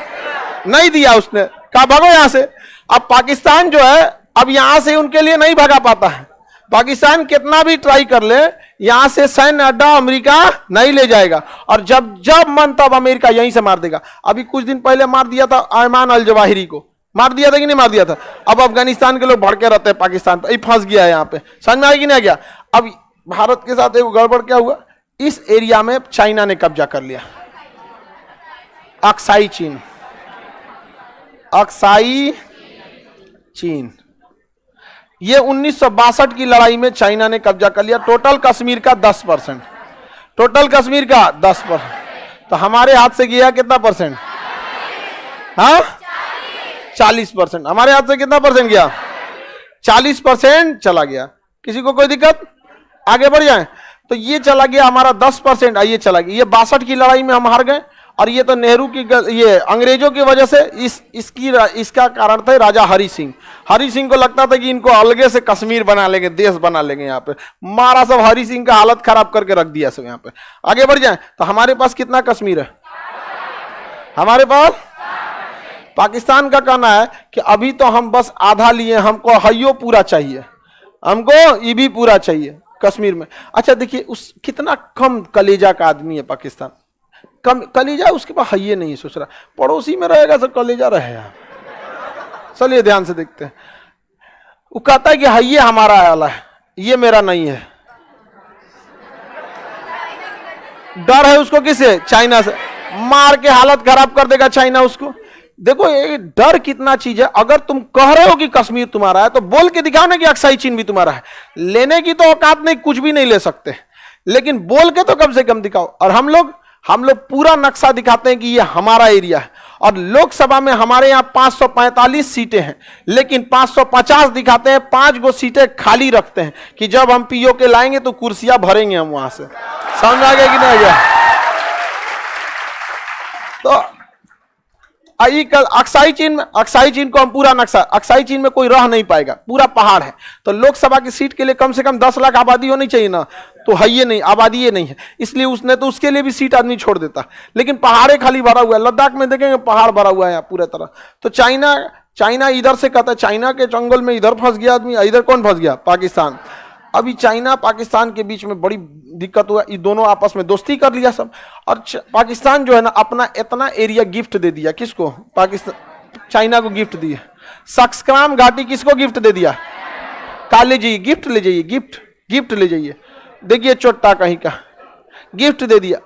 नहीं दिया उसने, कहा भागो यहां से। अब पाकिस्तान जो है अब यहां से उनके लिए नहीं भागा पाता है। पाकिस्तान कितना भी ट्राई कर ले यहां से सैन्य अड्डा अमेरिका नहीं ले जाएगा, और जब जब मन तब अमेरिका यहीं से मार देगा। अभी कुछ दिन पहले मार दिया था अयमान अल जवाहिरी को, मार दिया था कि नहीं मार दिया था। अब अफगानिस्तान के लोग भड़के रहते हैं पाकिस्तान पर, फंस गया है यहाँ पे। समझ में आया कि नहीं आ गया। अब भारत के साथ एक गड़बड़ क्या हुआ, इस एरिया में चाइना ने कब्जा कर लिया, अक्साई चीन, अक्साई चीन। ये 1962 की लड़ाई में चाइना ने कब्जा कर लिया। टोटल कश्मीर का 10%, टोटल कश्मीर का 10%। तो हमारे हाथ से गया कितना परसेंट? हाँ 40%। हमारे हाथ से कितना परसेंट गया? 40% चला गया। किसी को कोई दिक्कत? आगे बढ़ जाए। तो ये चला गया हमारा 10%, ये चला गया। ये 62 की लड़ाई में हम हार गए, और ये तो नेहरू की, ये अंग्रेजों की वजह से इसका कारण था राजा हरि सिंह। हरि सिंह को लगता था कि इनको अलगे से कश्मीर बना लेंगे, देश बना लेंगे। यहाँ पे मारा सब, हरि सिंह का हालत खराब करके रख दिया सब यहाँ पे। आगे बढ़ जाए। तो हमारे पास कितना कश्मीर है? हमारे पास, पाकिस्तान का कहना है कि अभी तो हम बस आधा लिए, हमको हयो पूरा चाहिए, हमको ये भी पूरा चाहिए कश्मीर में। अच्छा देखिए, उस कितना कम कलेजा का आदमी है पाकिस्तान, कम कलेजा उसके पास हइये नहीं है। सोच रहा पड़ोसी में रहेगा तो कलेजा रहेगा। चलिए ध्यान से देखते हैं। वो कहता है कि हइये हमारा आला है, ये मेरा नहीं है। डर है उसको किससे? चाइना से। मार के हालत खराब कर देगा चाइना उसको। देखो ये डर कितना चीज है। अगर तुम कह रहे हो कि कश्मीर तुम्हारा है तो बोल के दिखाओ ना कि अक्साई चीन भी तुम्हारा है। लेने की तो औकात नहीं, कुछ भी नहीं ले सकते, लेकिन बोल के तो कम से कम दिखाओ। और हम लोग पूरा नक्शा दिखाते हैं कि ये हमारा एरिया है। और लोकसभा में हमारे यहाँ 545 सीटें हैं, लेकिन 550 दिखाते हैं, 5 गो सीटें खाली रखते हैं कि जब हम पीओके लाएंगे तो कुर्सियां भरेंगे हम वहां से। समझ आ गया कि नहीं आ गया? तो अक्साई चीन को हम पूरा नक्शा, अक्साई चीन में कोई रह नहीं पाएगा, पूरा पहाड़ है। तो लोकसभा की सीट के लिए कम से कम 10 लाख आबादी होनी चाहिए ना, तो है ये नहीं, आबादी ये नहीं है, इसलिए उसने तो उसके लिए भी सीट आदमी छोड़ देता। लेकिन पहाड़े खाली भरा हुआ है। लद्दाख में देखेंगे पहाड़ भरा हुआ है यहाँ पूरा तरह। तो चाइना इधर से कहता है, चाइना के जंगल में इधर फंस गया आदमी, इधर कौन फंस गया? पाकिस्तान। अभी चाइना पाकिस्तान के बीच में बड़ी दिक्कत हुआ, ये दोनों आपस में दोस्ती कर लिया सब। और पाकिस्तान जो है ना अपना इतना एरिया गिफ्ट दे दिया। किसको? पाकिस्तान, चाइना को गिफ्ट दिया। सक्सक्राम घाटी किसको गिफ्ट दे दिया? काले जी गिफ्ट ले जाइए, गिफ्ट ले जाइए। देखिए चोट्टा कहीं का गिफ्ट दे दिया,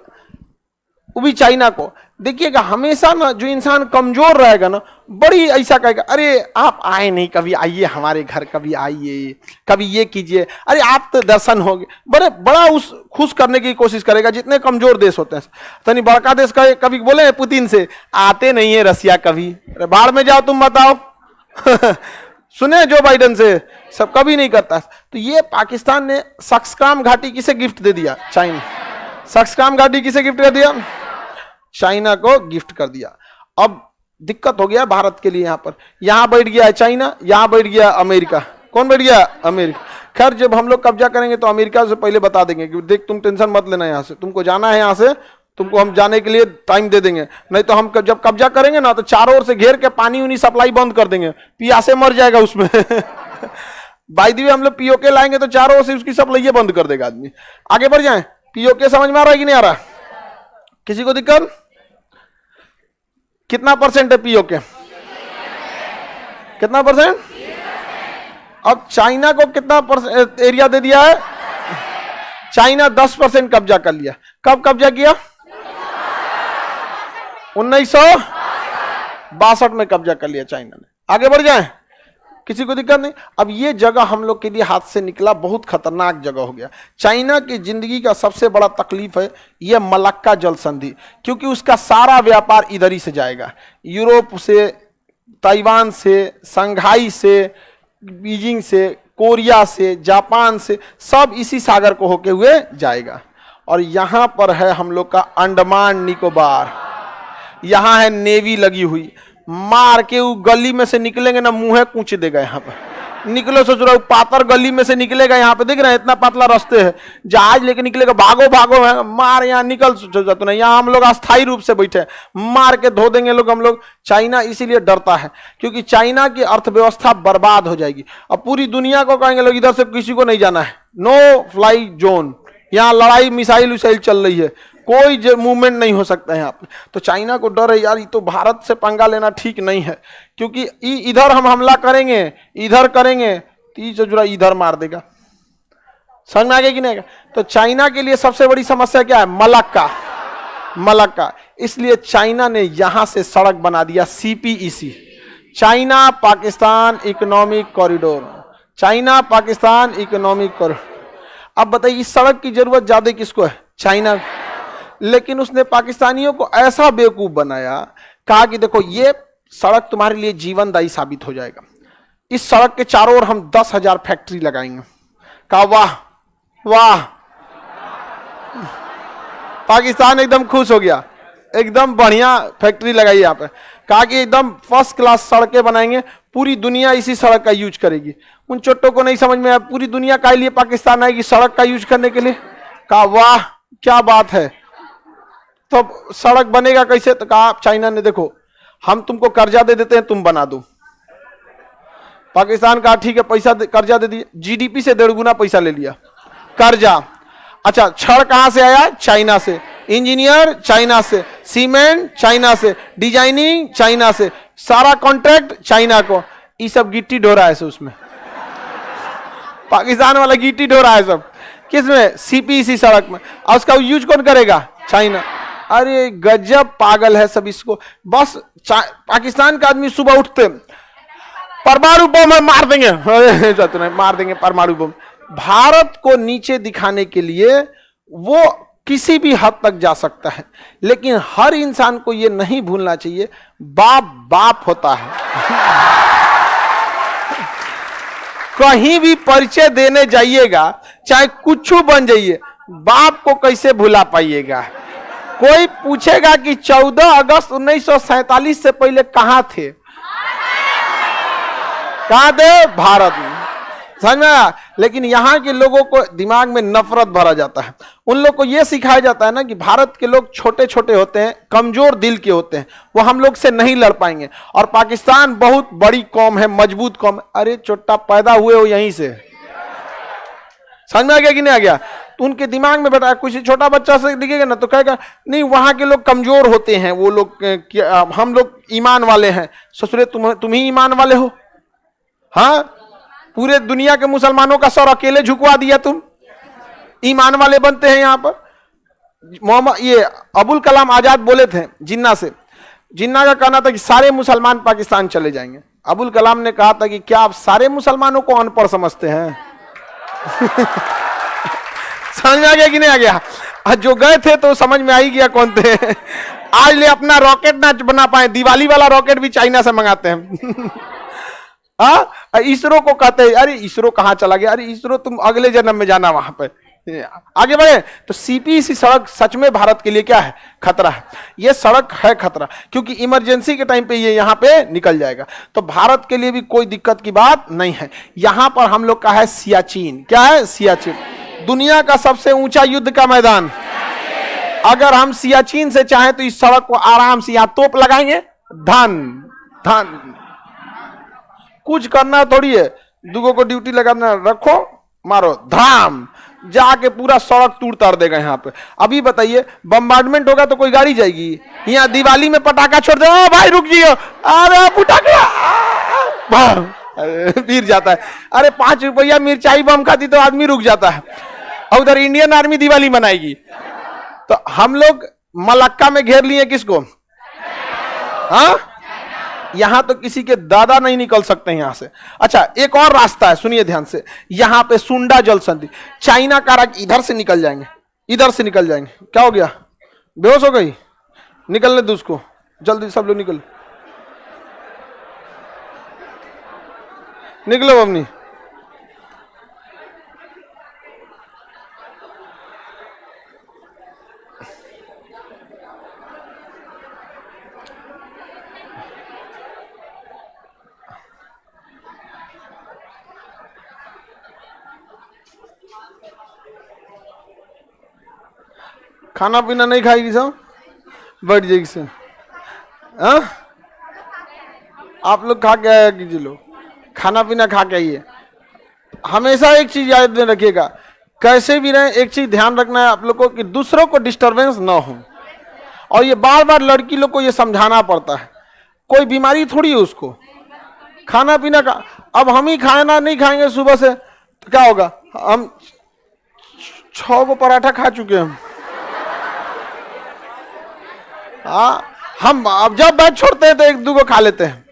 वो भी चाइना को। देखिएगा हमेशा ना जो इंसान कमजोर रहेगा ना, बड़ी ऐसा कहेगा, अरे आप आए नहीं, कभी आइए हमारे घर, कभी आइए, कभी ये कीजिए, अरे आप तो दर्शन हो गए, बड़ा उस खुश करने की कोशिश करेगा। जितने कमजोर देश होते हैं, तनी बड़का देश का कभी बोले पुतिन से, आते नहीं है रसिया कभी, अरे बाहर में जाओ तुम बताओ। सुने जो बाइडन से, सब कभी नहीं करता। तो ये पाकिस्तान ने सक्सकाम घाटी किसे गिफ्ट दे दिया? चाइना। सक्सकाम घाटी किसे गिफ्ट कर दिया? चाइना को गिफ्ट कर दिया। अब दिक्कत हो गया भारत के लिए। यहां बैठ गया है चाइना, यहां बैठ गया अमेरिका। कौन बैठ गया? अमेरिका। खैर जब हम लोग कब्जा करेंगे तो अमेरिका से पहले बता देंगे कि देख तुम टेंशन मत लेना, यहां से तुमको जाना है, यहां से तुमको हम जाने के लिए टाइम दे देंगे। नहीं तो हम जब कब्जा करेंगे ना तो चारों ओर से घेर के पानी उनी सप्लाई बंद कर देंगे, प्यासे मर जाएगा उसमें। बाय द वे हम लोग पीओके लाएंगे तो चारों ओर से उसकी सप्लाई बंद कर देगा आदमी। आगे बढ़ जाए। पीओके समझ में आ रहा है कि नहीं आ रहा? किसी को दिक्कत? कितना परसेंट है पीओके? कितना परसेंट? अब चाइना को कितना एरिया दे दिया है? चाइना 10% कब्जा कर लिया। कब कब्जा किया? 1962 में कब्जा कर लिया चाइना ने। आगे बढ़ जाए, किसी को दिक्कत नहीं। अब ये जगह हम लोग के लिए हाथ से निकला, बहुत खतरनाक जगह हो गया। चाइना की जिंदगी का सबसे बड़ा तकलीफ है ये मलक्का जल संधि, क्योंकि उसका सारा व्यापार इधर ही से जाएगा, यूरोप से, ताइवान से, संघाई से, बीजिंग से, कोरिया से, जापान से, सब इसी सागर को होके हुए जाएगा। और यहां पर है हम लोग का अंडमान निकोबार, यहां है नेवी लगी हुई। मार के वो गली में से निकलेंगे ना, मुंह कूच देगा। यहाँ पे निकलो, सोच रहा हूँ पातर गली में से निकलेगा। यहाँ पे देख रहे हैं इतना पतला रास्ते है, जहाज लेके निकलेगा, भागो भागो है, मार यहाँ निकल जाते नहीं। यहाँ हम लोग अस्थायी रूप से बैठे, मार के धो देंगे लोग हम लोग। चाइना इसीलिए डरता है क्योंकि चाइना की अर्थव्यवस्था बर्बाद हो जाएगी। अब पूरी दुनिया को कहेंगे लोग इधर से किसी को नहीं जाना है, नो फ्लाई जोन। यहाँ लड़ाई मिसाइल विसाइल चल रही है, कोई मूवमेंट नहीं हो सकता है यहाँ पे। तो चाइना को डर है यार, ये तो भारत से पंगा लेना ठीक नहीं है, क्योंकि इधर हम हमला करेंगे, इधर करेंगे, 30 जुड़ा इधर मार देगा। समझ में आ गया कि नहीं? तो चाइना के लिए सबसे बड़ी समस्या क्या है? मलक्का। मलक्का, इसलिए चाइना ने यहां से सड़क बना दिया CPEC, China Pakistan economic corridor. China Pakistan economic corridor. अब बताइए इस सड़क की जरूरत ज्यादा किसको है? चाइना। लेकिन उसने पाकिस्तानियों को ऐसा बेवकूफ बनाया, कहा कि देखो ये सड़क तुम्हारे लिए जीवनदायी साबित हो जाएगा, इस सड़क के चारों ओर हम 10,000 फैक्ट्री लगाएंगे। कहा वाह वाह, पाकिस्तान एकदम खुश हो गया, एकदम बढ़िया फैक्ट्री लगाई यहाँ पे। कहा कि एकदम फर्स्ट क्लास सड़कें बनाएंगे, पूरी दुनिया इसी सड़क का यूज करेगी। उन चोटों को नहीं समझ में आया पूरी दुनिया के लिए पाकिस्तान आएगी सड़क का यूज करने के लिए। कहा वाह क्या बात है, तो सड़क बनेगा कैसे? तो कहा चाइना ने देखो हम तुमको कर्जा दे देते हैं, तुम बना दो। पाकिस्तान कहा ठीक है, पैसा कर्जा दे दिए, GDP से 1.5 गुना पैसा ले लिया कर्जा। अच्छा छड़ कहां से आया? चाइना से, इंजीनियर चाइना से, सीमेंट चाइना से, डिजाइनिंग चाइना से, सारा कॉन्ट्रैक्ट चाइना को। ये सब गिट्टी ढो रहा है से उसमें, पाकिस्तान वाला गिट्टी ढो रहा है सब किसमें? CPEC सड़क में। और उसका यूज कौन करेगा? चाइना। अरे गजब पागल है सब इसको। बस पाकिस्तान का आदमी सुबह उठते परमाणु बम मार देंगे, मार देंगे परमाणु बम। भारत को नीचे दिखाने के लिए वो किसी भी हद तक जा सकता है, लेकिन हर इंसान को यह नहीं भूलना चाहिए बाप बाप होता है। कहीं भी परिचय देने जाइएगा चाहे कुछ बन जाइए, बाप को कैसे भुला पाइएगा? कोई पूछेगा कि 14 अगस्त 1947 से पहले कहां थे? कहां थे? भारत में। समझ में आया? लेकिन यहां के लोगों को दिमाग में नफरत भरा जाता है। उन लोग को यह सिखाया जाता है ना कि भारत के लोग छोटे छोटे होते हैं, कमजोर दिल के होते हैं, वो हम लोग से नहीं लड़ पाएंगे, और पाकिस्तान बहुत बड़ी कौम है, मजबूत कौम है। अरे चोट्टा पैदा हुए हो यहीं से, समझ में आ गया कि नहीं आ गया? तो उनके दिमाग में बैठा, कुछ छोटा बच्चा से दिखेगा ना तो कहेगा नहीं वहां के लोग कमजोर होते हैं, वो लोग हम लोग ईमान वाले हैं। ससुरे तुम ही ईमान वाले हो? हाँ, पूरे दुनिया के मुसलमानों का सर अकेले झुकवा दिया तुम, ईमान वाले बनते हैं यहां पर। मोहम्मद ये अबुल कलाम आजाद बोले थे जिन्ना से, जिन्ना का कहना था कि सारे मुसलमान पाकिस्तान चले जाएंगे। अबुल कलाम ने कहा था कि क्या आप सारे मुसलमानों को अनपढ़ समझते हैं? समझ में आ गया कि नहीं आ गया? जो गए थे तो समझ में आ ही गया कौन थे। आज ले अपना रॉकेट ना बना पाए, दिवाली वाला रॉकेट भी चाइना से मंगाते हैं। इसरो को कहते हैं अरे इसरो कहां चला गया? अरे इसरो तुम अगले जन्म में जाना वहां पे, आगे बढ़े। तो CPEC सड़क सच में भारत के लिए क्या है? खतरा है। ये सड़क है खतरा, क्योंकि इमरजेंसी के टाइम पे ये यहां पे निकल जाएगा। तो भारत के लिए भी कोई दिक्कत की बात नहीं है। यहां पर हम लोग का है सियाचिन। क्या है? सियाचिन, दुनिया का सबसे ऊंचा युद्ध का मैदान। अगर हम सियाचिन से चाहें तो इस सड़क को आराम से यहां तोप लगाएंगे, धन धन, कुछ करना थोड़ी है, दुगो को ड्यूटी लगाना, रखो मारो धाम, जाके पूरा सड़क तोड़ ताड़ देगा यहाँ पे। अभी बताइए बम्बार्डमेंट होगा तो कोई गाड़ी जाएगी? यहाँ दिवाली में पटाखा छोड़ दो, भाई रुक जियो, अरे पटाखा फिर जाता है। अरे 5 रुपया मिर्चाई बम खाती तो आदमी रुक जाता है, और उधर इंडियन आर्मी दिवाली मनाएगी। तो हम लोग मलक्का में घेर लिए किसको? हाँ, यहां तो किसी के दादा नहीं निकल सकते यहां से। अच्छा एक और रास्ता है, सुनिए ध्यान से, यहां पे सुंडा जल संधि, चाइना का राज इधर से निकल जाएंगे, इधर से निकल जाएंगे। क्या हो गया? बेहोश हो गई? निकलने दो उसको, जल्दी सब लोग निकल, निकलो अम्मी। खाना पीना नहीं खाएगी सब, बैठ जाएगी सब। हाँ, आप लोग खा के आया कीजिए, लोग खाना पीना खा के आइए। हमेशा एक चीज याद में रखिएगा, कैसे भी रहे एक चीज ध्यान रखना है आप लोग को कि दूसरों को डिस्टरबेंस ना हो। और ये बार बार लड़की लोग को ये समझाना पड़ता है, कोई बीमारी थोड़ी है उसको, खाना पीना का। अब हम ही खाना नहीं खाएंगे सुबह से तो क्या होगा? हम 6 को पराठा खा चुके हम। हाँ, हम अब जब बैच छोड़ते हैं तो 1-2 को खा लेते हैं।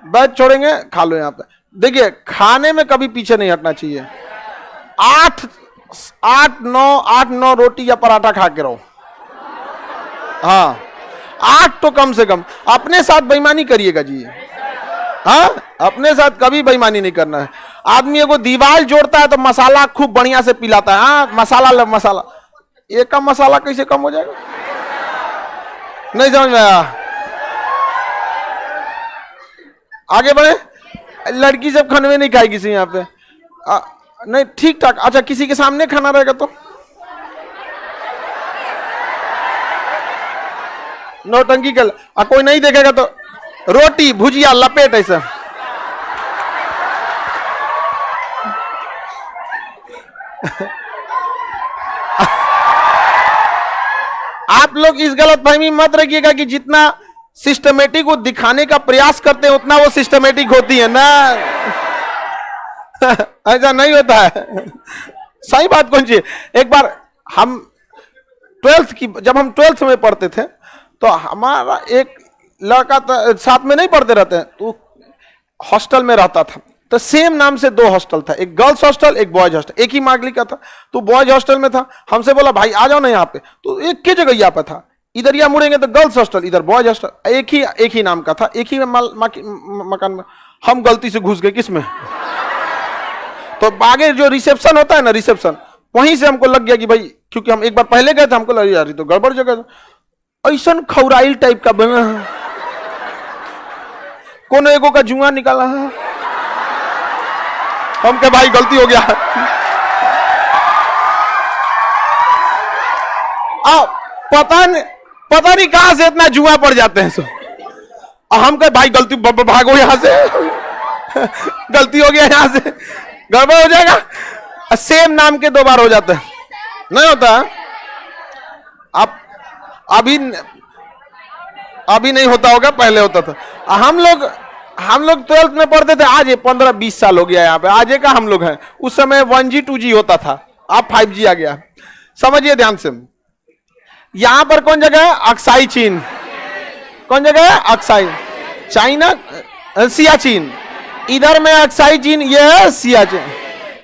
बैच छोड़ेंगे, खा लो। यहाँ पे देखिए, खाने में कभी पीछे नहीं हटना चाहिए। 8-9 रोटी या पराठा खा के रहो। हाँ, 8 तो कम से कम। अपने साथ बेईमानी करिएगा जी। हाँ, अपने साथ कभी बेईमानी नहीं करना है। आदमी को दीवार जोड़ता है तो मसाला खूब बढ़िया से पिलाता है। हाँ, मसाला एक का मसाला कैसे कम हो जाएगा? नहीं समझ में आया? आगे बढ़े। लड़की सब खाने नहीं खाएगी किसी यहाँ पे। नहीं, ठीक ठाक। अच्छा, किसी के सामने खाना रहेगा तो नौटंकी कर। कोई नहीं देखेगा तो रोटी भुजिया लपेट ऐसा। आप लोग इस गलतफहमी मत रखिएगा कि जितना सिस्टमेटिक वो दिखाने का प्रयास करते हैं उतना वो सिस्टमेटिक होती है ना। ऐसा नहीं होता है। सही बात कौन सी है? एक बार हम 12th की, जब हम 12th में पढ़ते थे तो हमारा एक लड़का साथ में नहीं पढ़ते रहते हैं, तो हॉस्टल में रहता था। तो सेम नाम से 2 हॉस्टल था, एक गर्ल्स हॉस्टल एक बॉयज हॉस्टल। एक ही मार्गली का था, तो बॉयज हॉस्टल में था। हमसे बोला भाई आ जाओ ना यहाँ पे। तो एक की जगह यहाँ पे था, इधर या मुड़ेंगे तो गर्ल्स हॉस्टल, इधर बॉयज हॉस्टल। एक ही नाम का था, एक ही मकान में। हम गलती से घुस गए किसमें, तो आगे जो रिसेप्शन होता है ना, रिसेप्शन, वहीं से हमको लग गया कि भाई, क्योंकि हम एक बार पहले गए थे, हमको लग यार तो गड़बड़ जगह। ऐसा खौराइल टाइप का बना, कोनो एगो का जुआ निकाला है। हम के भाई गलती हो गया। पता नहीं कहां से इतना जुआ पड़ जाते हैं। हम के भाई गलती, भागो यहां से। गलती हो गया, यहां से गड़बड़ हो जाएगा। सेम नाम के 2 बार हो जाते हैं, नहीं होता। अब अभी नहीं होता होगा, पहले होता था। हम लोग 12th में पढ़ते थे। आज 15-20 साल हो गया यहाँ पे। आज का हम लोग हैं, उस समय 1G 2G होता था, अब 5G आ गया। समझिए ध्यान से। यहां पर कौन जगह है? अक्साई चीन। कौन जगह है? Aksai China, Siachen. इधर में अक्साई चीन, ये है सियाचिन,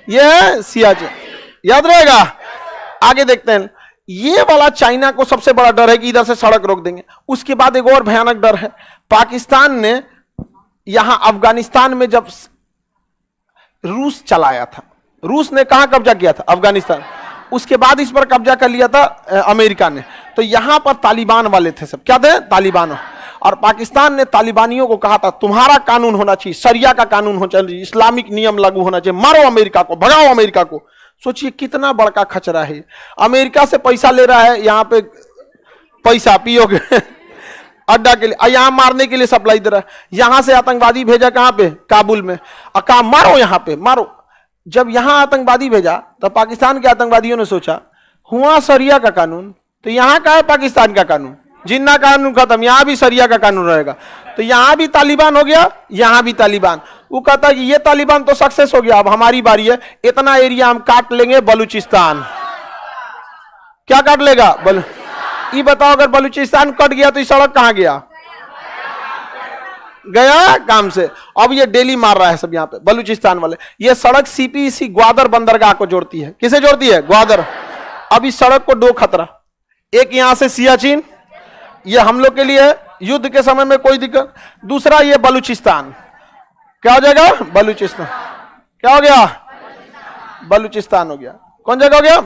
ये है सियाचिन। याद रहेगा। आगे देखते हैं। ये वाला चाइना को सबसे बड़ा डर है कि इधर से सड़क रोक देंगे। उसके बाद एक और भयानक डर है, पाकिस्तान ने यहां अफगानिस्तान में जब रूस चलाया था, रूस ने कहां कब्जा किया था? अफगानिस्तान। उसके बाद इस पर कब्जा कर लिया था अमेरिका ने। तो यहां पर तालिबान वाले थे सब। क्या थे? तालिबान। और पाकिस्तान ने तालिबानियों को कहा था तुम्हारा कानून होना चाहिए, शरिया का कानून होना चाहिए, इस्लामिक नियम लागू होना चाहिए, मारो अमेरिका को, भगाओ अमेरिका को। सोचिए कितना बड़का खचरा है। अमेरिका से पैसा ले रहा है, यहां पे पैसा पियोगे अड्डा के लिए, यहां मारने के लिए सप्लाई दे रहा है। यहां से आतंकवादी भेजा कहां पे? काबुल में। कहा मारो, यहां पे मारो। जब यहां आतंकवादी भेजा तो पाकिस्तान के आतंकवादियों ने सोचा हुआ शरिया का कानून, तो यहां का है पाकिस्तान का कानून, जिन्ना कानून खत्म, यहां भी शरिया का कानून रहेगा। तो यहां भी तालिबान हो गया, यहां भी तालिबान। वो कहता है कि ये तालिबान तो सक्सेस हो गया, अब हमारी बारी है, इतना एरिया हम काट लेंगे, बलूचिस्तान। क्या काट लेगा? ये बताओ, अगर बलूचिस्तान कट गया तो ये सड़क कहां गया? गया काम से। अब ये डेली मार रहा है सब यहाँ पे बलूचिस्तान वाले। ये सड़क CPEC ग्वादर बंदरगाह को जोड़ती है। किसे जोड़ती है? ग्वादर। अब इस सड़क को 2 खतरा, एक यहां से सियाचिन, ये हम लोग के लिए है, युद्ध के समय में कोई दिक्कत। दूसरा ये बलूचिस्तान, क्या हो जाएगा? बलूचिस्तान। क्या हो गया? बलूचिस्तान हो गया। कौन जगह हो गया?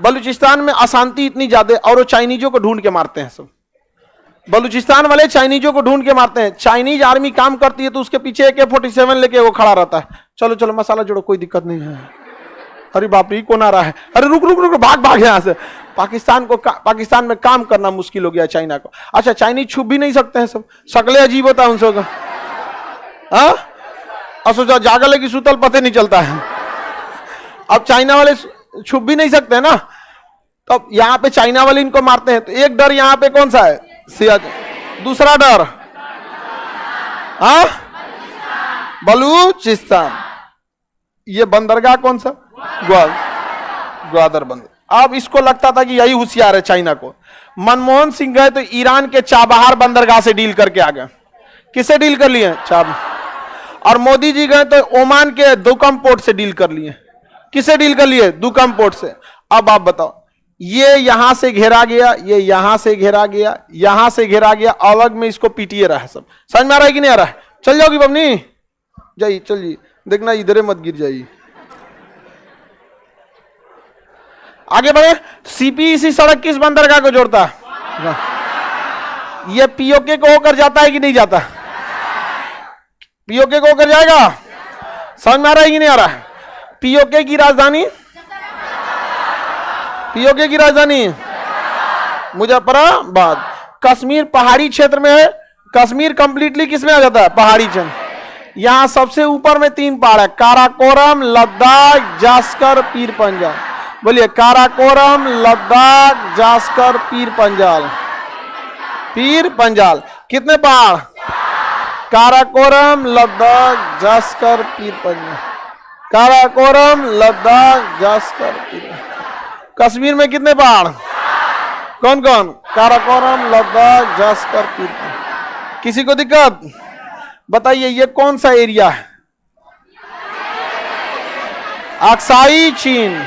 बलूचिस्तान में अशांति इतनी ज्यादा, और वो चाइनीजों को ढूंढ के मारते हैं सब। बलूचिस्तान वाले चाइनीजों को ढूंढ के मारते हैं। चाइनीज आर्मी काम करती है तो उसके पीछे AK-47 लेके वो खड़ा रहता है। चलो चलो मसाला जोड़ो, कोई दिक्कत नहीं है। अरे बाप रे, कौन आ रहा है? अरे रुक रुक रुक, भाग यहां से। पाकिस्तान में काम करना मुश्किल हो गया चाइना को। अच्छा, चाइनीज छुप भी नहीं सकते हैं सब, शक्लें अजीब होता है उनसे। और सोचा जागल है कि सुतल पते नहीं चलता है। अब चाइना वाले छुप भी नहीं सकते ना, तो यहां पे चाइना वाले इनको मारते हैं। तो एक डर यहां पे कौन सा है? सियाचिन। दूसरा डर बलूचिस्तान। ये बंदरगाह कौन सा? ग्वादर बंदर। अब इसको लगता था कि यही होशियार है चाइना को। मनमोहन सिंह गए तो ईरान के चाबहार बंदरगाह से डील करके आ गए। किससे डील कर लिए? और मोदी जी गए तो ओमान के दुकम पोर्ट से डील कर लिए। किससे डील कर लिए? दुकम पोर्ट से। अब आप बताओ, ये यहां से घेरा गया, ये यहां से घेरा गया, यहां से घेरा गया, अलग में इसको पीटिए रहा है सब। समझ में आ रहा है कि नहीं आ रहा है? चल जाओगी बमनी, जाइए चलिए, देखना इधर मत गिर जाइए। आगे बढ़े। सीपीईसी सड़क किस बंदरगाह को जोड़ता है? ये पीओके को होकर जाता है कि नहीं जाता? पीओके को होकर जाएगा। समझ में आ रहा है कि नहीं आ रहा है? पीओके की राजधानी, पीओके की राजधानी मुजफ्फराबाद। कश्मीर पहाड़ी क्षेत्र में है। कश्मीर कंप्लीटली किसमें आ जाता है? पहाड़ी क्षेत्र। यहां सबसे ऊपर में 3 पहाड़ है, काराकोरम, लद्दाख, जास्कर, पीर पंजाल। बोलिए, काराकोरम, लद्दाख, जास्कर, पीर पंजाल। पीर पंजाल कितने पहाड़? काराकोरम, लद्दाख, जास्कर, पीर पंजाल। काराकोरम, लद्दाख, जास्कर, पीर। कश्मीर में कितने पहाड़? कौन कौन? काराकोरम, लद्दाख, जास्कर, पीर। किसी को दिक्कत? बताइए, ये कौन सा एरिया है? अक्साई चीन।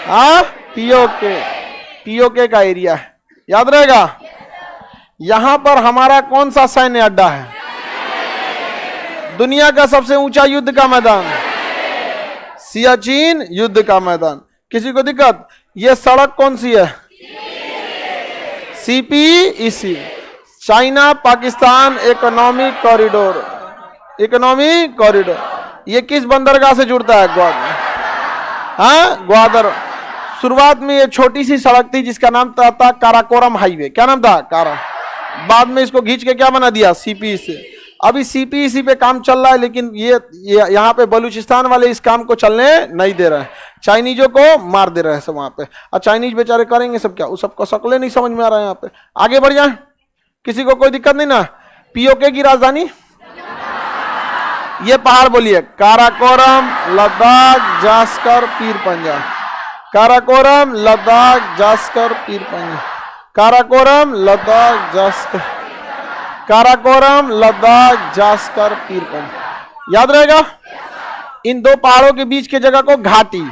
हाँ, पीओके, पीओके का एरिया है, याद रहेगा। यहां पर हमारा कौन सा सैन्य अड्डा है? दुनिया का सबसे ऊंचा युद्ध का मैदान, सियाचिन युद्ध का मैदान। किसी को दिक्कत? ये सड़क कौन सी है? CPEC, China Pakistan economic corridor. Economic corridor ये किस बंदरगाह से जुड़ता है? ग्वादर। हाँ, ग्वादर। शुरुआत में ये छोटी सी सड़क थी जिसका नाम था काराकोरम हाईवे। क्या नाम था? कारा। बाद में इसको खींच के क्या बना दिया? सीपीईसी। अभी सीपीईसी पे काम चल रहा है, लेकिन ये यहाँ पे बलूचिस्तान वाले इस काम को चलने नहीं दे रहे हैं, चाइनीजों को मार दे रहे हैं सब वहां पे। और चाइनीज बेचारे करेंगे सब क्या? उस सबको शकलें नहीं समझ में आ रहा है यहाँ पे। आगे बढ़ जाए, किसी को कोई दिक्कत नहीं ना? पीओके की राजधानी, ये पहाड़ बोलिए, काराकोरम, लद्दाख, जास्कर, पीर पंजाल। काराकोरम, लद्दाख, जास्कर, पीर पंजाल। काराकोरम, लद्दाख, जास्कर, काराकोरम, लद्दाख, जास्कर, पीर पंजाल। याद रहेगा। इन 2 पहाड़ों के बीच के जगह को घाटी,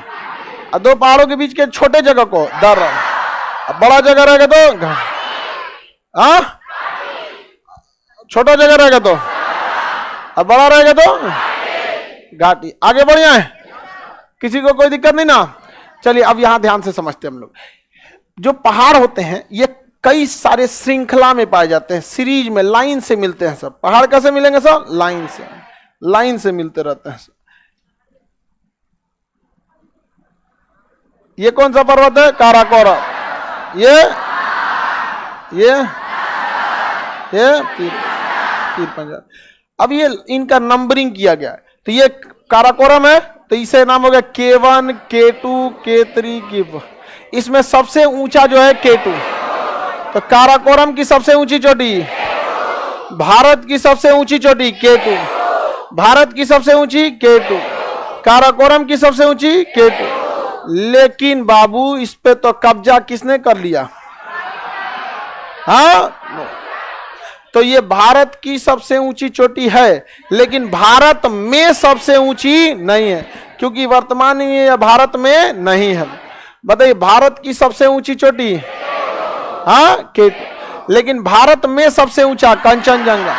और 2 पहाड़ों के बीच के छोटे जगह को दर्रा, बड़ा जगह रहेगा तो हाँ, छोटा जगह रहेगा तो, अब बड़ा रहेगा तो घाटी। आगे बढ़िया है, किसी को कोई दिक्कत नहीं ना? चलिए अब यहां ध्यान से समझते हैं हम लोग। जो पहाड़ होते हैं ये कई सारे श्रृंखला में पाए जाते हैं, सीरीज में, लाइन से मिलते हैं सब। पहाड़ कैसे मिलेंगे सब? लाइन से, लाइन से मिलते रहते हैं सब। ये कौन सा पर्वत है? काराकोरम। ये पीर पंजाल। अब ये इनका नंबरिंग किया गया है, तो ये काराकोरम है तो इसे नाम हो गया K1, K2, K3, K4। इसमें सबसे ऊंचा जो है K2। तो काराकोरम की सबसे ऊंची चोटी, भारत की सबसे ऊंची चोटी K2, भारत की सबसे ऊंची K2, काराकोरम की सबसे ऊंची K2। लेकिन बाबू इस पे तो कब्जा किसने कर लिया? हाँ, तो ये भारत की सबसे ऊंची चोटी है, लेकिन भारत में सबसे ऊंची नहीं है, क्योंकि वर्तमान में ये भारत में नहीं है। बताइए, भारत की सबसे ऊंची चोटी हाँ K2, लेकिन भारत में सबसे ऊंचा कंचनजंगा।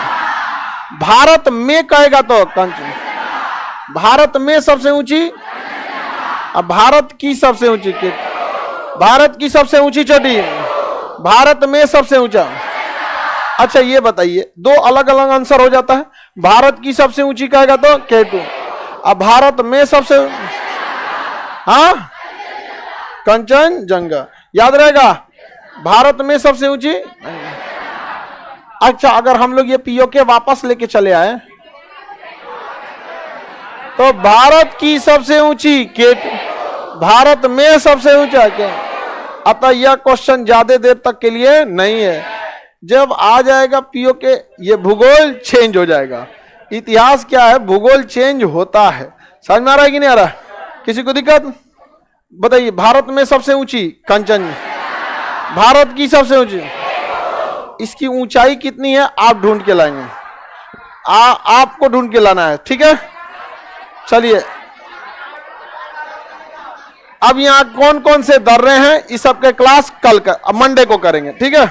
भारत में कहेगा तो कंचन, भारत में सबसे ऊंची, अब भारत की सबसे ऊंची K2, भारत की सबसे ऊंची चोटी, भारत में सबसे ऊंचा। अच्छा ये बताइए, 2 अलग अलग आंसर हो जाता है। भारत की सबसे ऊंची कहेगा तो K2, अब भारत में सबसे हाँ कंचनजंगा। याद रहेगा, भारत में सबसे ऊंची। अच्छा अगर हम लोग ये पीओके वापस लेके चले आए तो भारत की सबसे ऊंची K2, भारत में सबसे ऊंचा क्या? अतः यह क्वेश्चन ज्यादा देर तक के लिए नहीं है। जब आ जाएगा पीओके, ये भूगोल चेंज हो जाएगा। इतिहास क्या है? भूगोल चेंज होता है। समझ में आ रहा है कि नहीं आ रहा? किसी को दिक्कत? बताइए, भारत में सबसे ऊंची कंचन, भारत की सबसे ऊंची, इसकी ऊंचाई कितनी है आप ढूंढ के लाएंगे, आपको ढूंढ के लाना है, ठीक है। चलिए, अब यहां कौन कौन से दर्रे हैं, इस सब के क्लास कल मंडे को करेंगे, ठीक है।